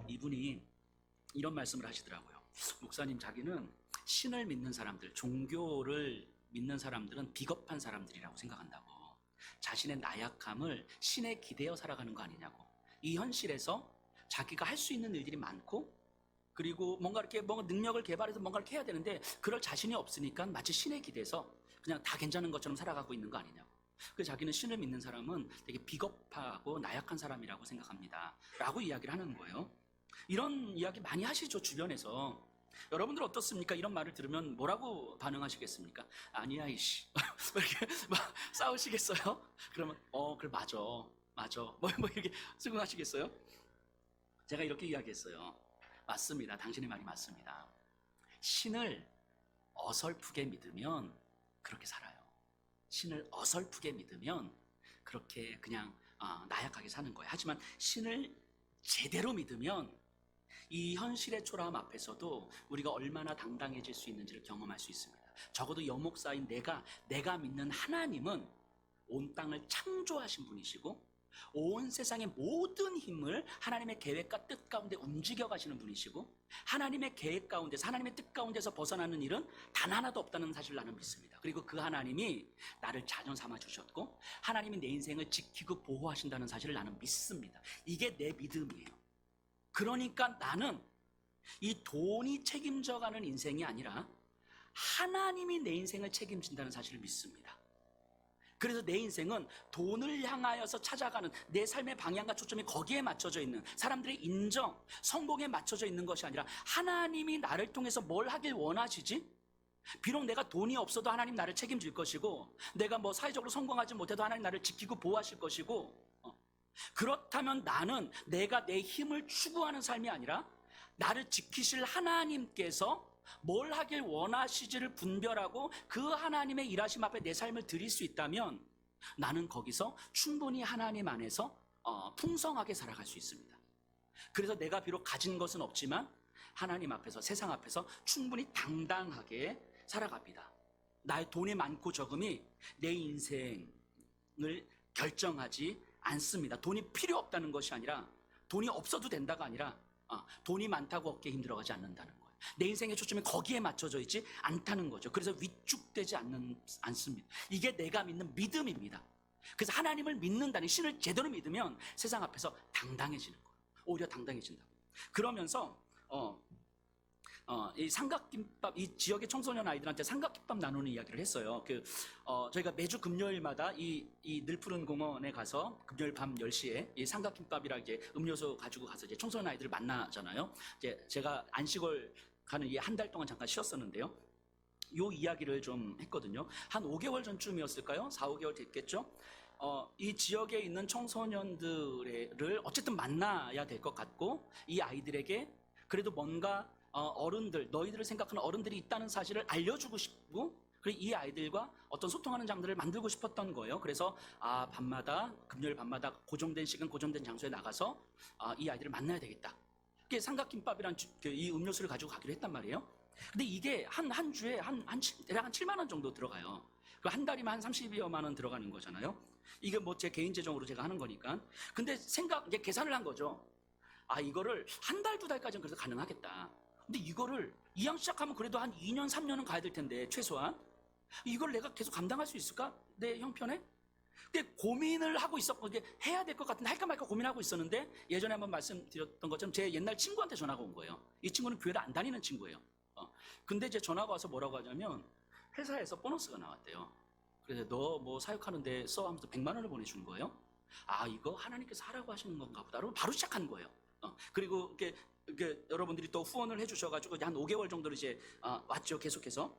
이분이 이런 말씀을 하시더라고요. 목사님, 자기는 신을 믿는 사람들, 종교를 믿는 사람들은 비겁한 사람들이라고 생각한다고. 자신의 나약함을 신에 기대어 살아가는 거 아니냐고. 이 현실에서 자기가 할 수 있는 일들이 많고, 그리고 뭔가 능력을 개발해서 뭔가를 해야 되는데 그럴 자신이 없으니까 마치 신에 기대서 그냥 다 괜찮은 것처럼 살아가고 있는 거 아니냐고. 그래서 자기는 신을 믿는 사람은 되게 비겁하고 나약한 사람이라고 생각합니다 라고 이야기를 하는 거예요. 이런 이야기 많이 하시죠, 주변에서. 여러분들 어떻습니까? 이런 말을 들으면 뭐라고 반응하시겠습니까? 아니야 이씨 이렇게 막 싸우시겠어요? 그러면 그래 맞아 뭐 이렇게 수긍하시겠어요? 제가 이렇게 이야기했어요. 맞습니다. 당신의 말이 맞습니다. 신을 어설프게 믿으면 그렇게 살아요. 신을 어설프게 믿으면 그렇게 그냥 나약하게 사는 거예요. 하지만 신을 제대로 믿으면 이 현실의 초라함 앞에서도 우리가 얼마나 당당해질 수 있는지를 경험할 수 있습니다. 적어도 여목사인 내가 믿는 하나님은 온 땅을 창조하신 분이시고 온 세상의 모든 힘을 하나님의 계획과 뜻 가운데 움직여 가시는 분이시고, 하나님의 계획 가운데서, 하나님의 뜻 가운데서 벗어나는 일은 단 하나도 없다는 사실을 나는 믿습니다. 그리고 그 하나님이 나를 자녀 삼아 주셨고 하나님이 내 인생을 지키고 보호하신다는 사실을 나는 믿습니다. 이게 내 믿음이에요. 그러니까 나는 이 돈이 책임져 가는 인생이 아니라 하나님이 내 인생을 책임진다는 사실을 믿습니다. 그래서 내 인생은 돈을 향하여서 찾아가는 내 삶의 방향과 초점이 거기에 맞춰져 있는, 사람들의 인정, 성공에 맞춰져 있는 것이 아니라 하나님이 나를 통해서 뭘 하길 원하시지? 비록 내가 돈이 없어도 하나님 나를 책임질 것이고, 내가 뭐 사회적으로 성공하지 못해도 하나님 나를 지키고 보호하실 것이고, 그렇다면 나는 내가 내 힘을 추구하는 삶이 아니라 나를 지키실 하나님께서 뭘 하길 원하시지를 분별하고 그 하나님의 일하심 앞에 내 삶을 드릴 수 있다면 나는 거기서 충분히 하나님 안에서 풍성하게 살아갈 수 있습니다. 그래서 내가 비록 가진 것은 없지만 하나님 앞에서, 세상 앞에서 충분히 당당하게 살아갑니다. 나의 돈이 많고 적음이 내 인생을 결정하지 않습니다. 돈이 필요 없다는 것이 아니라, 돈이 없어도 된다가 아니라 돈이 많다고 어깨에 힘들어가지 않는다는 거예요. 내 인생의 초점이 거기에 맞춰져 있지 않다는 거죠. 그래서 위축되지 않습니다. 이게 내가 믿는 믿음입니다. 그래서 하나님을 믿는다는, 신을 제대로 믿으면 세상 앞에서 당당해지는 거예요. 오히려 당당해진다고. 그러면서 이 삼각김밥, 이 지역의 청소년 아이들한테 삼각김밥 나누는 이야기를 했어요. 저희가 매주 금요일마다 이 늘푸른 공원에 가서 금요일 밤 10시에 이 삼각김밥이라 이제 음료수 가지고 가서 이제 청소년 아이들을 만나잖아요. 이제 제가 안식월 가는 이 한 달 동안 잠깐 쉬었었는데요. 요 이야기를 좀 했거든요. 한 5개월 전쯤이었을까요? 4, 5개월 됐겠죠? 이 지역에 있는 청소년들을 어쨌든 만나야 될 것 같고, 이 아이들에게 그래도 뭔가 어른들, 너희들을 생각하는 어른들이 있다는 사실을 알려주고 싶고, 그리고 이 아이들과 어떤 소통하는 장들을 만들고 싶었던 거예요. 그래서 밤마다, 금요일 밤마다 고정된 시간, 고정된 장소에 나가서 이 아이들을 만나야 되겠다. 그게 삼각김밥이란 이 음료수를 가지고 가기로 했단 말이에요. 근데 이게 한 주에 대략 한 7만 원 정도 들어가요. 그 한 달이면 한 30여만 원 들어가는 거잖아요. 이게 뭐 제 개인 재정으로 제가 하는 거니까. 근데 이제 계산을 한 거죠. 이거를 한 달, 2달까지는 그래도 가능하겠다. 근데 이거를 이왕 시작하면 그래도 한 2년, 3년은 가야 될 텐데, 최소한. 이걸 내가 계속 감당할 수 있을까? 내 형편에? 근데 고민을 하고 있었고, 이게 해야 될 것 같은데 할까 말까 고민하고 있었는데, 예전에 한번 말씀드렸던 것처럼 제 옛날 친구한테 전화가 온 거예요. 이 친구는 교회를 안 다니는 친구예요. 근데 이제 전화가 와서 뭐라고 하냐면, 회사에서 보너스가 나왔대요. 그래서 너 뭐 사역하는데 써 하면서 100만 원을 보내주는 거예요. 이거 하나님께서 하라고 하시는 건가 보다. 그리고 바로 시작한 거예요. 그리고 이렇게 여러분들이 또 후원을 해주셔가지고 한 5개월 정도로 이제 왔죠, 계속해서.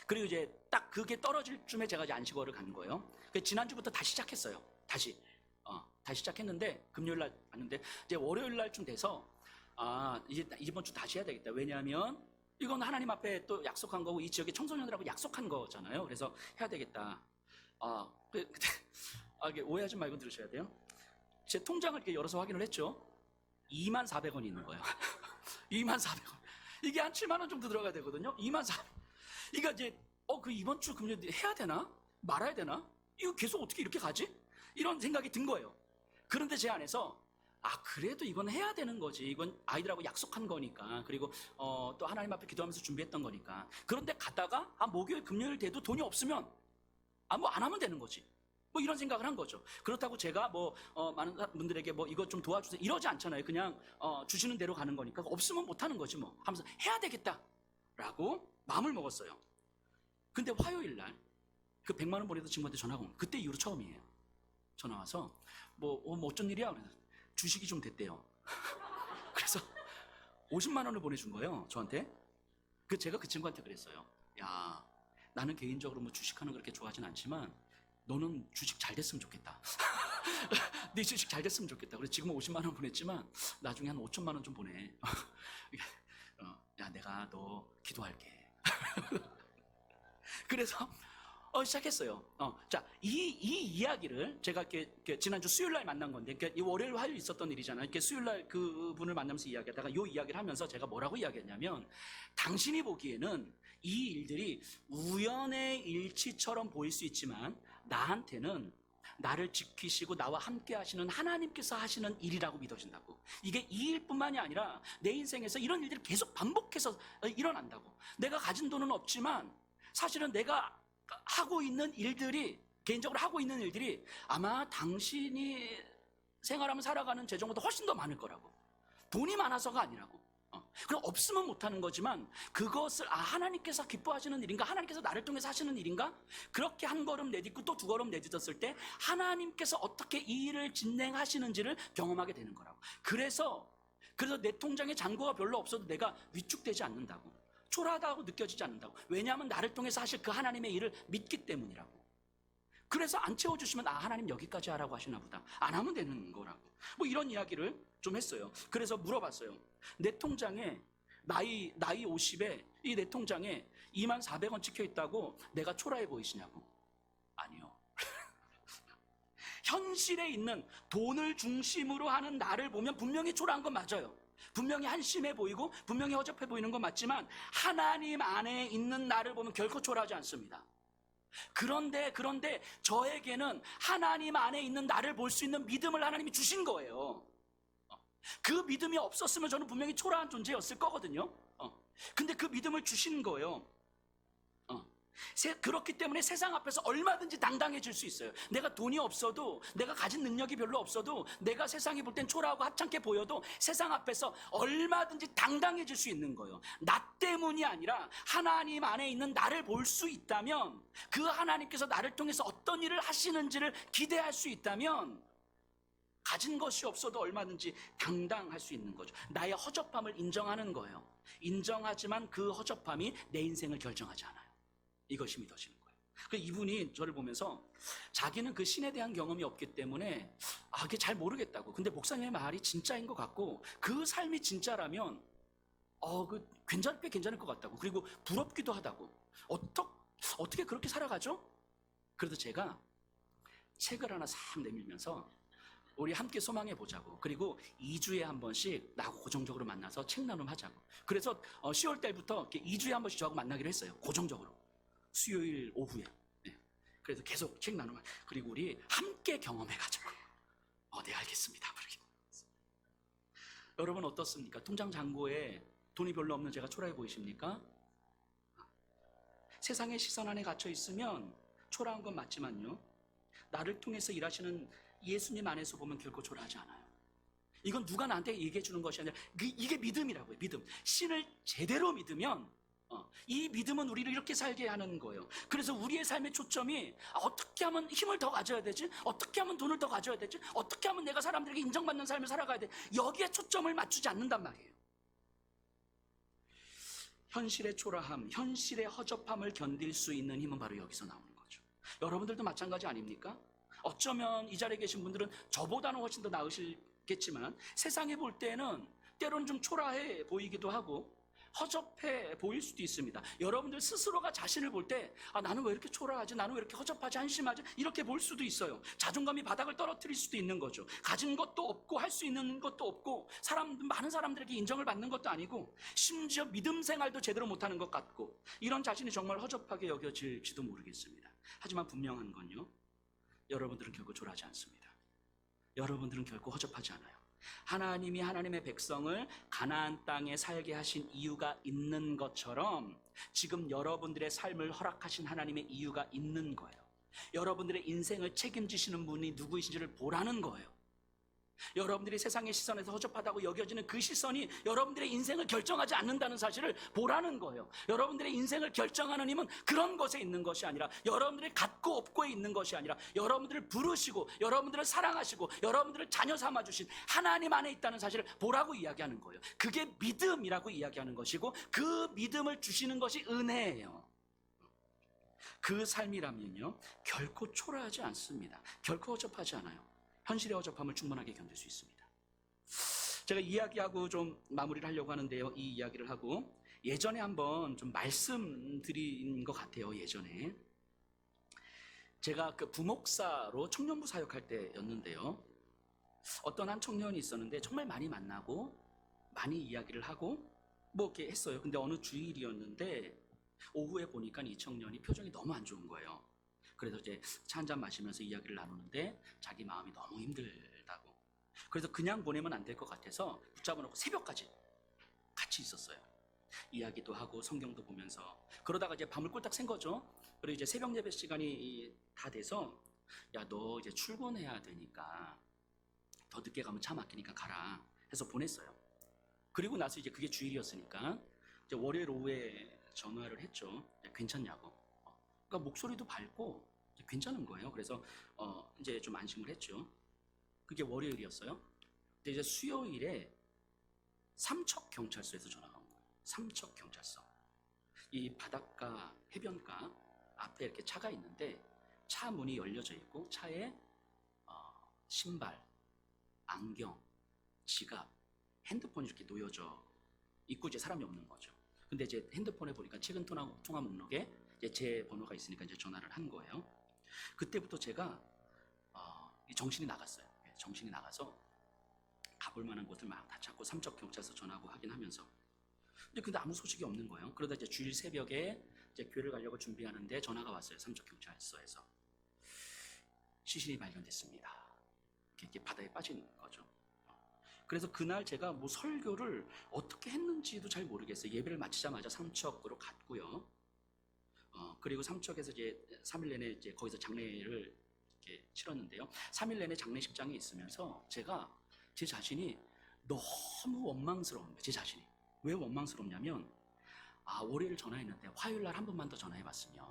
그리고 이제 딱 그게 떨어질 쯤에 제가 이제 안식월을 간 거예요. 지난주부터 다시 시작했어요. 다시 시작했는데, 금요일 날 왔는데, 이제 월요일 날쯤 돼서 이제 이번 주 다시 해야 되겠다. 왜냐하면 이건 하나님 앞에 또 약속한 거고, 이 지역의 청소년들하고 약속한 거잖아요. 그래서 해야 되겠다. 이게 오해하지 말고 들으셔야 돼요. 제 통장을 이렇게 열어서 확인을 했죠. 24,000원이 있는 거예요. 24,000원. 이게 한 7만 원 정도 들어가야 되거든요. 24,000원. 그러니까 이제 그 이번 주 금요일 해야 되나? 말아야 되나? 이거 계속 어떻게 이렇게 가지? 이런 생각이 든 거예요. 그런데 제 안에서 그래도 이건 해야 되는 거지. 이건 아이들하고 약속한 거니까. 그리고 또 하나님 앞에 기도하면서 준비했던 거니까. 그런데 갔다가 목요일, 금요일 돼도 돈이 없으면 뭐 안 하면 되는 거지. 뭐 이런 생각을 한 거죠. 그렇다고 제가 많은 분들에게 이것 좀 도와주세요 이러지 않잖아요. 그냥 주시는 대로 가는 거니까. 없으면 못 하는 거지 뭐 하면서 해야 되겠다라고 마음을 먹었어요. 근데 화요일 날 그 100만 원 보내던 친구한테 전화가 온 거예요. 그때 이후로 처음이에요. 전화 와서 뭐 어쩐 일이야? 그래서 주식이 좀 됐대요. 그래서 50만 원을 보내준 거예요, 저한테. 제가 그 친구한테 그랬어요. 야, 나는 개인적으로 뭐 주식하는 거 그렇게 좋아하진 않지만 너는 주식 잘 됐으면 좋겠다. 네 주식 잘 됐으면 좋겠다. 그래서 지금은 50만 원 보냈지만 나중에 한 5천만 원 좀 보내. 야, 내가 너 기도할게. 그래서 시작했어요. 자, 이 이야기를 제가 이렇게 지난주 수요일 날 만난 건데, 이 월요일, 화요일 있었던 일이잖아요. 이렇게 수요일 날 그분을 만나면서 이야기하다가 이 이야기를 하면서 제가 뭐라고 이야기했냐면, 당신이 보기에는 이 일들이 우연의 일치처럼 보일 수 있지만 나한테는 나를 지키시고 나와 함께 하시는 하나님께서 하시는 일이라고 믿어진다고. 이게 이 일뿐만이 아니라 내 인생에서 이런 일들이 계속 반복해서 일어난다고. 내가 가진 돈은 없지만 사실은 내가 하고 있는 일들이, 개인적으로 하고 있는 일들이 아마 당신이 생활하며 살아가는 재정보다 훨씬 더 많을 거라고. 돈이 많아서가 아니라고. 그럼 없으면 못하는 거지만 그것을 하나님께서 기뻐하시는 일인가? 하나님께서 나를 통해서 하시는 일인가? 그렇게 한 걸음 내딛고 또 두 걸음 내딛었을 때 하나님께서 어떻게 이 일을 진행하시는지를 경험하게 되는 거라고. 그래서 내 통장에 잔고가 별로 없어도 내가 위축되지 않는다고, 초라하다고 느껴지지 않는다고. 왜냐하면 나를 통해서 하실 그 하나님의 일을 믿기 때문이라고. 그래서 안 채워주시면 하나님 여기까지 하라고 하시나 보다, 안 하면 되는 거라고. 뭐 이런 이야기를 좀 했어요. 그래서 물어봤어요. 내 통장에 나이 50에 이 내 통장에 24,000원 찍혀 있다고 내가 초라해 보이시냐고. 아니요. 현실에 있는 돈을 중심으로 하는 나를 보면 분명히 초라한 건 맞아요. 분명히 한심해 보이고 분명히 허접해 보이는 건 맞지만 하나님 안에 있는 나를 보면 결코 초라하지 않습니다. 그런데 저에게는 하나님 안에 있는 나를 볼 수 있는 믿음을 하나님이 주신 거예요. 그 믿음이 없었으면 저는 분명히 초라한 존재였을 거거든요. 근데 그 믿음을 주신 거예요. 그렇기 때문에 세상 앞에서 얼마든지 당당해질 수 있어요. 내가 돈이 없어도, 내가 가진 능력이 별로 없어도, 내가 세상이 볼 땐 초라하고 하찮게 보여도 세상 앞에서 얼마든지 당당해질 수 있는 거예요. 나 때문이 아니라 하나님 안에 있는 나를 볼 수 있다면, 그 하나님께서 나를 통해서 어떤 일을 하시는지를 기대할 수 있다면 가진 것이 없어도 얼마든지 당당할 수 있는 거죠. 나의 허접함을 인정하는 거예요. 인정하지만 그 허접함이 내 인생을 결정하지 않아요. 이것이 믿어지는 거예요. 이분이 저를 보면서 자기는 그 신에 대한 경험이 없기 때문에 그게 잘 모르겠다고. 근데 목사님의 말이 진짜인 것 같고 그 삶이 진짜라면 괜찮을 것 같다고. 그리고 부럽기도 하다고. 어떻게 그렇게 살아가죠? 그래서 제가 책을 하나 싹 내밀면서 우리 함께 소망해 보자고. 그리고 2주에 한 번씩 나하고 고정적으로 만나서 책 나눔하자고. 그래서 10월 달부터 2주에 한 번씩 저하고 만나기로 했어요. 고정적으로. 수요일 오후에. 그래서 계속 책 나누면, 그리고 우리 함께 경험해가지고. 네, 알겠습니다. 여러분 어떻습니까? 통장 잔고에 돈이 별로 없는 제가 초라해 보이십니까? 세상의 시선 안에 갇혀 있으면 초라한 건 맞지만요, 나를 통해서 일하시는 예수님 안에서 보면 결코 초라하지 않아요. 이건 누가 나한테 얘기해 주는 것이 아니라 이게 믿음이라고요. 믿음. 신을 제대로 믿으면 이 믿음은 우리를 이렇게 살게 하는 거예요. 그래서 우리의 삶의 초점이 어떻게 하면 힘을 더 가져야 되지? 어떻게 하면 돈을 더 가져야 되지? 어떻게 하면 내가 사람들에게 인정받는 삶을 살아가야 돼? 여기에 초점을 맞추지 않는단 말이에요. 현실의 초라함, 현실의 허접함을 견딜 수 있는 힘은 바로 여기서 나오는 거죠. 여러분들도 마찬가지 아닙니까? 어쩌면 이 자리에 계신 분들은 저보다는 훨씬 더 나으시겠지만 세상에 볼 때는 때로는 좀 초라해 보이기도 하고 허접해 보일 수도 있습니다. 여러분들 스스로가 자신을 볼 때 나는 왜 이렇게 초라하지? 나는 왜 이렇게 허접하지? 한심하지? 이렇게 볼 수도 있어요. 자존감이 바닥을 떨어뜨릴 수도 있는 거죠. 가진 것도 없고 할 수 있는 것도 없고 많은 사람들에게 인정을 받는 것도 아니고 심지어 믿음 생활도 제대로 못하는 것 같고 이런 자신이 정말 허접하게 여겨질지도 모르겠습니다. 하지만 분명한 건요, 여러분들은 결코 초라하지 않습니다. 여러분들은 결코 허접하지 않아요. 하나님이 하나님의 백성을 가나안 땅에 살게 하신 이유가 있는 것처럼 지금 여러분들의 삶을 허락하신 하나님의 이유가 있는 거예요. 여러분들의 인생을 책임지시는 분이 누구이신지를 보라는 거예요. 여러분들이 세상의 시선에서 허접하다고 여겨지는 그 시선이 여러분들의 인생을 결정하지 않는다는 사실을 보라는 거예요. 여러분들의 인생을 결정하는 힘은 그런 것에 있는 것이 아니라, 여러분들이 갖고 없고에 있는 것이 아니라, 여러분들을 부르시고 여러분들을 사랑하시고 여러분들을 자녀 삼아주신 하나님 안에 있다는 사실을 보라고 이야기하는 거예요. 그게 믿음이라고 이야기하는 것이고 그 믿음을 주시는 것이 은혜예요. 그 삶이라면요 결코 초라하지 않습니다. 결코 허접하지 않아요. 현실의 허접함을 충분하게 견딜 수 있습니다. 제가 이야기하고 좀 마무리를 하려고 하는데요, 이 이야기를 하고 예전에 한번 좀 말씀드린 것 같아요. 예전에 제가 그 부목사로 청년부 사역할 때였는데요, 어떤 한 청년이 있었는데 정말 많이 만나고 많이 이야기를 하고 뭐 이렇게 했어요. 근데 어느 주일이었는데 오후에 보니까 이 청년이 표정이 너무 안 좋은 거예요. 그래서 이제 차 한잔 마시면서 이야기를 나누는데 자기 마음이 너무 힘들다고. 그래서 그냥 보내면 안 될 것 같아서 붙잡아 놓고 새벽까지 같이 있었어요. 이야기도 하고 성경도 보면서. 그러다가 이제 밤을 꼴딱 샌 거죠. 그리고 이제 새벽 예배 시간이 다 돼서 야, 너 이제 출근해야 되니까 더 늦게 가면 차 막히니까 가라 해서 보냈어요. 그리고 나서 이제 그게 주일이었으니까 이제 월요일 오후에 전화를 했죠. 괜찮냐고. 그러니까 목소리도 밝고 괜찮은 거예요. 그래서 이제 좀 안심을 했죠. 그게 월요일이었어요. 근데 이제 수요일에 삼척경찰서에서 전화가 온 거예요. 삼척경찰서. 이 바닷가 해변가 앞에 이렇게 차가 있는데 차 문이 열려져 있고 차에 신발, 안경, 지갑, 핸드폰이 이렇게 놓여져 있고 이제 사람이 없는 거죠. 근데 이제 핸드폰에 보니까 최근 통화 목록에 이제 제 번호가 있으니까 이제 전화를 한 거예요. 그때부터 제가 정신이 나갔어요. 정신이 나가서 가볼 만한 곳을 막 다 찾고 삼척경찰서 전화하고 하긴 하면서 근데 아무 소식이 없는 거예요. 그러다 이제 주일 새벽에 이제 교회를 가려고 준비하는데 전화가 왔어요. 삼척경찰서에서 시신이 발견됐습니다. 이렇게 바다에 빠진 거죠. 그래서 그날 제가 뭐 설교를 어떻게 했는지도 잘 모르겠어요. 예배를 마치자마자 삼척으로 갔고요. 그리고 삼척에서 이제 3일 내내 이제 거기서 장례를 이렇게 치렀는데요. 3일 내내 장례식장에 있으면서 제가 제 자신이 너무 원망스러운 거예요. 제 자신이. 왜 원망스럽냐면 월요일 전화했는데 화요일 날 한 번만 더 전화해봤으면,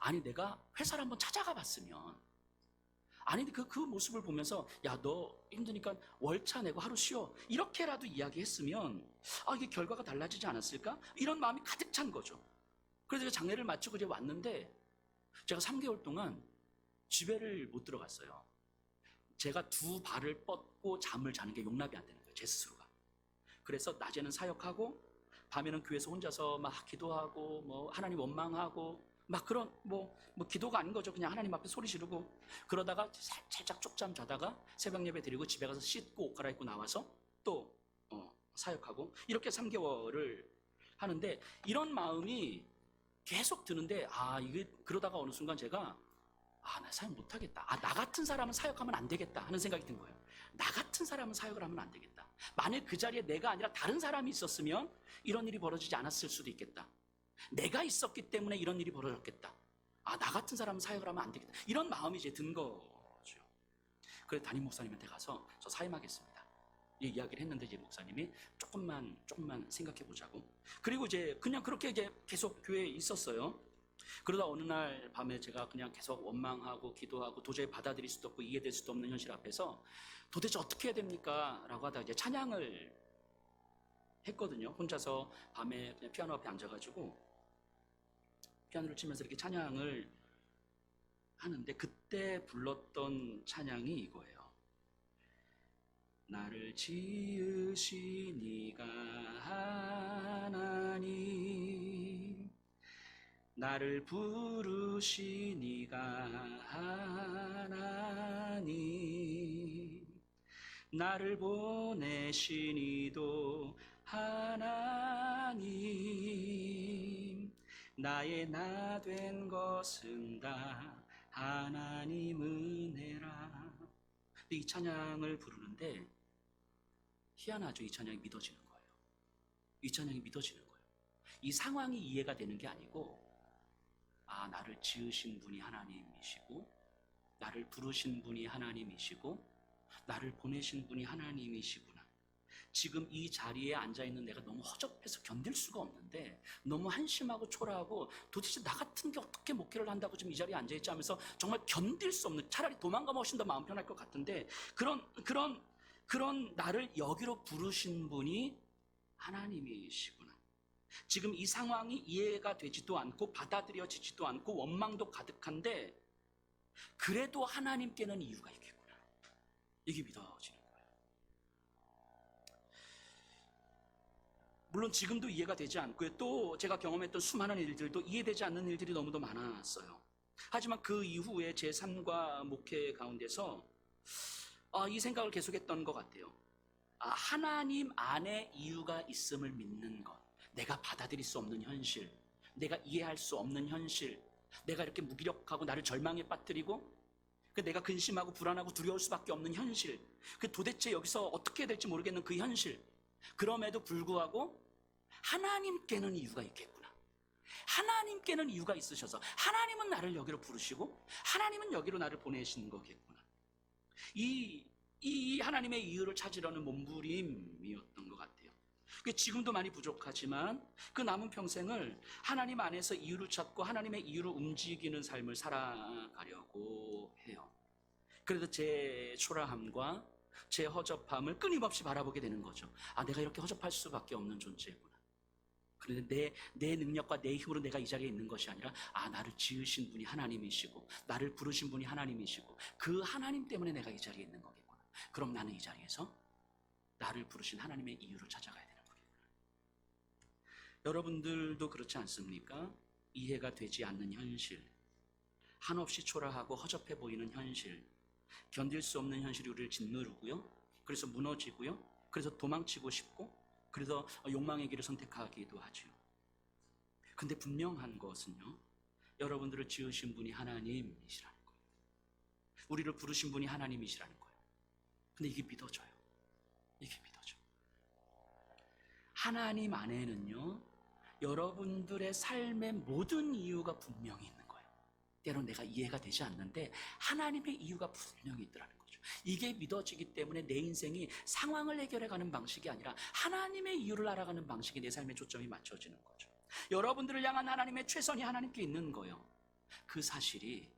아니 내가 회사를 한번 찾아가 봤으면, 아니 그 모습을 보면서 야 너 힘드니까 월차 내고 하루 쉬어 이렇게라도 이야기했으면 이게 결과가 달라지지 않았을까? 이런 마음이 가득 찬 거죠. 그래서 제가 장례를 마치고 이제 왔는데 제가 3개월 동안 집에를 못 들어갔어요. 제가 두 발을 뻗고 잠을 자는 게 용납이 안 되는 거예요. 제 스스로가. 그래서 낮에는 사역하고 밤에는 교회에서 혼자서 막 기도하고 뭐 하나님 원망하고 막 그런 뭐 기도가 아닌 거죠. 그냥 하나님 앞에 소리 지르고 그러다가 살짝 쪽잠 자다가 새벽 예배 드리고 집에 가서 씻고 옷 갈아입고 나와서 또 사역하고 이렇게 3개월을 하는데 이런 마음이 계속 드는데 이게 그러다가 어느 순간 제가 나 사역 못하겠다. 나 같은 사람은 사역하면 안 되겠다 하는 생각이 든 거예요. 나 같은 사람은 사역을 하면 안 되겠다. 만일 그 자리에 내가 아니라 다른 사람이 있었으면 이런 일이 벌어지지 않았을 수도 있겠다. 내가 있었기 때문에 이런 일이 벌어졌겠다. 나 같은 사람은 사역을 하면 안 되겠다. 이런 마음이 이제 든 거죠. 그래서 담임 목사님한테 가서 저 사임하겠습니다. 이 이야기를 했는데 이제 목사님이 조금만 생각해 보자고. 그리고 이제 그냥 그렇게 이제 계속 교회에 있었어요. 그러다 어느 날 밤에 제가 그냥 계속 원망하고 기도하고 도저히 받아들일 수도 없고 이해될 수도 없는 현실 앞에서 도대체 어떻게 해야 됩니까? 라고 하다가 이제 찬양을 했거든요. 혼자서 밤에 그냥 피아노 앞에 앉아가지고 피아노를 치면서 이렇게 찬양을 하는데 그때 불렀던 찬양이 이거예요. 나를 지으신 이가 하나님, 나를 부르신 이가 하나님, 나를 보내신 이도 하나님, 나의 나 된 것은 다 하나님 은혜라. 근데 이 찬양을 부르는데 희한하죠. 이 찬양이 믿어지는 거예요. 이 찬양이 믿어지는 거예요. 이 상황이 이해가 되는 게 아니고 나를 지으신 분이 하나님이시고 나를 부르신 분이 하나님이시고 나를 보내신 분이 하나님이시구나. 지금 이 자리에 앉아있는 내가 너무 허접해서 견딜 수가 없는데 너무 한심하고 초라하고 도대체 나 같은 게 어떻게 목회를 한다고 지금 이 자리에 앉아있지 하면서 정말 견딜 수 없는, 차라리 도망가면 훨씬 더 마음 편할 것 같은데 그런 나를 여기로 부르신 분이 하나님이시구나. 지금 이 상황이 이해가 되지도 않고 받아들여지지도 않고 원망도 가득한데 그래도 하나님께는 이유가 있겠구나. 이게 믿어지는 거예요. 물론 지금도 이해가 되지 않고요. 또 제가 경험했던 수많은 일들도 이해되지 않는 일들이 너무도 많았어요. 하지만 그 이후에 제 삶과 목회 가운데서 이 생각을 계속했던 것 같아요. 하나님 안에 이유가 있음을 믿는 것. 내가 받아들일 수 없는 현실, 내가 이해할 수 없는 현실, 내가 이렇게 무기력하고 나를 절망에 빠뜨리고 내가 근심하고 불안하고 두려울 수밖에 없는 현실, 도대체 여기서 어떻게 해야 될지 모르겠는 그 현실, 그럼에도 불구하고 하나님께는 이유가 있겠구나. 하나님께는 이유가 있으셔서 하나님은 나를 여기로 부르시고 하나님은 여기로 나를 보내신 거겠구나. 이 하나님의 이유를 찾으려는 몸부림이었던 것 같아요. 지금도 많이 부족하지만 그 남은 평생을 하나님 안에서 이유를 찾고 하나님의 이유를 움직이는 삶을 살아가려고 해요. 그래서 제 초라함과 제 허접함을 끊임없이 바라보게 되는 거죠. 아, 내가 이렇게 허접할 수밖에 없는 존재구나. 그런데 내 능력과 내 힘으로 내가 이 자리에 있는 것이 아니라, 아, 나를 지으신 분이 하나님이시고 나를 부르신 분이 하나님이시고 그 하나님 때문에 내가 이 자리에 있는 거겠구나. 그럼 나는 이 자리에서 나를 부르신 하나님의 이유를 찾아가야 되는 거겠구나. 여러분들도 그렇지 않습니까? 이해가 되지 않는 현실, 한없이 초라하고 허접해 보이는 현실, 견딜 수 없는 현실이 우리를 짓누르고요. 그래서 무너지고요. 그래서 도망치고 싶고, 그래서 욕망의 길을 선택하기도 하죠. 근데 분명한 것은요, 여러분들을 지으신 분이 하나님이시라는 거예요. 우리를 부르신 분이 하나님이시라는 거예요. 근데 이게 믿어져요. 이게 믿어져. 하나님 안에는요, 여러분들의 삶의 모든 이유가 분명히 있는 거예요. 때론 내가 이해가 되지 않는데 하나님의 이유가 분명히 있더라는 거죠. 이게 믿어지기 때문에 내 인생이 상황을 해결해가는 방식이 아니라 하나님의 이유를 알아가는 방식이 내 삶의 초점이 맞춰지는 거죠. 여러분들을 향한 하나님의 최선이 하나님께 있는 거예요. 그 사실이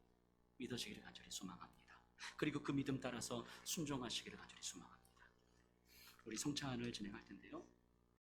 믿어지기를 간절히 소망합니다. 그리고 그 믿음 따라서 순종하시기를 간절히 소망합니다. 우리 성찬을 진행할 텐데요.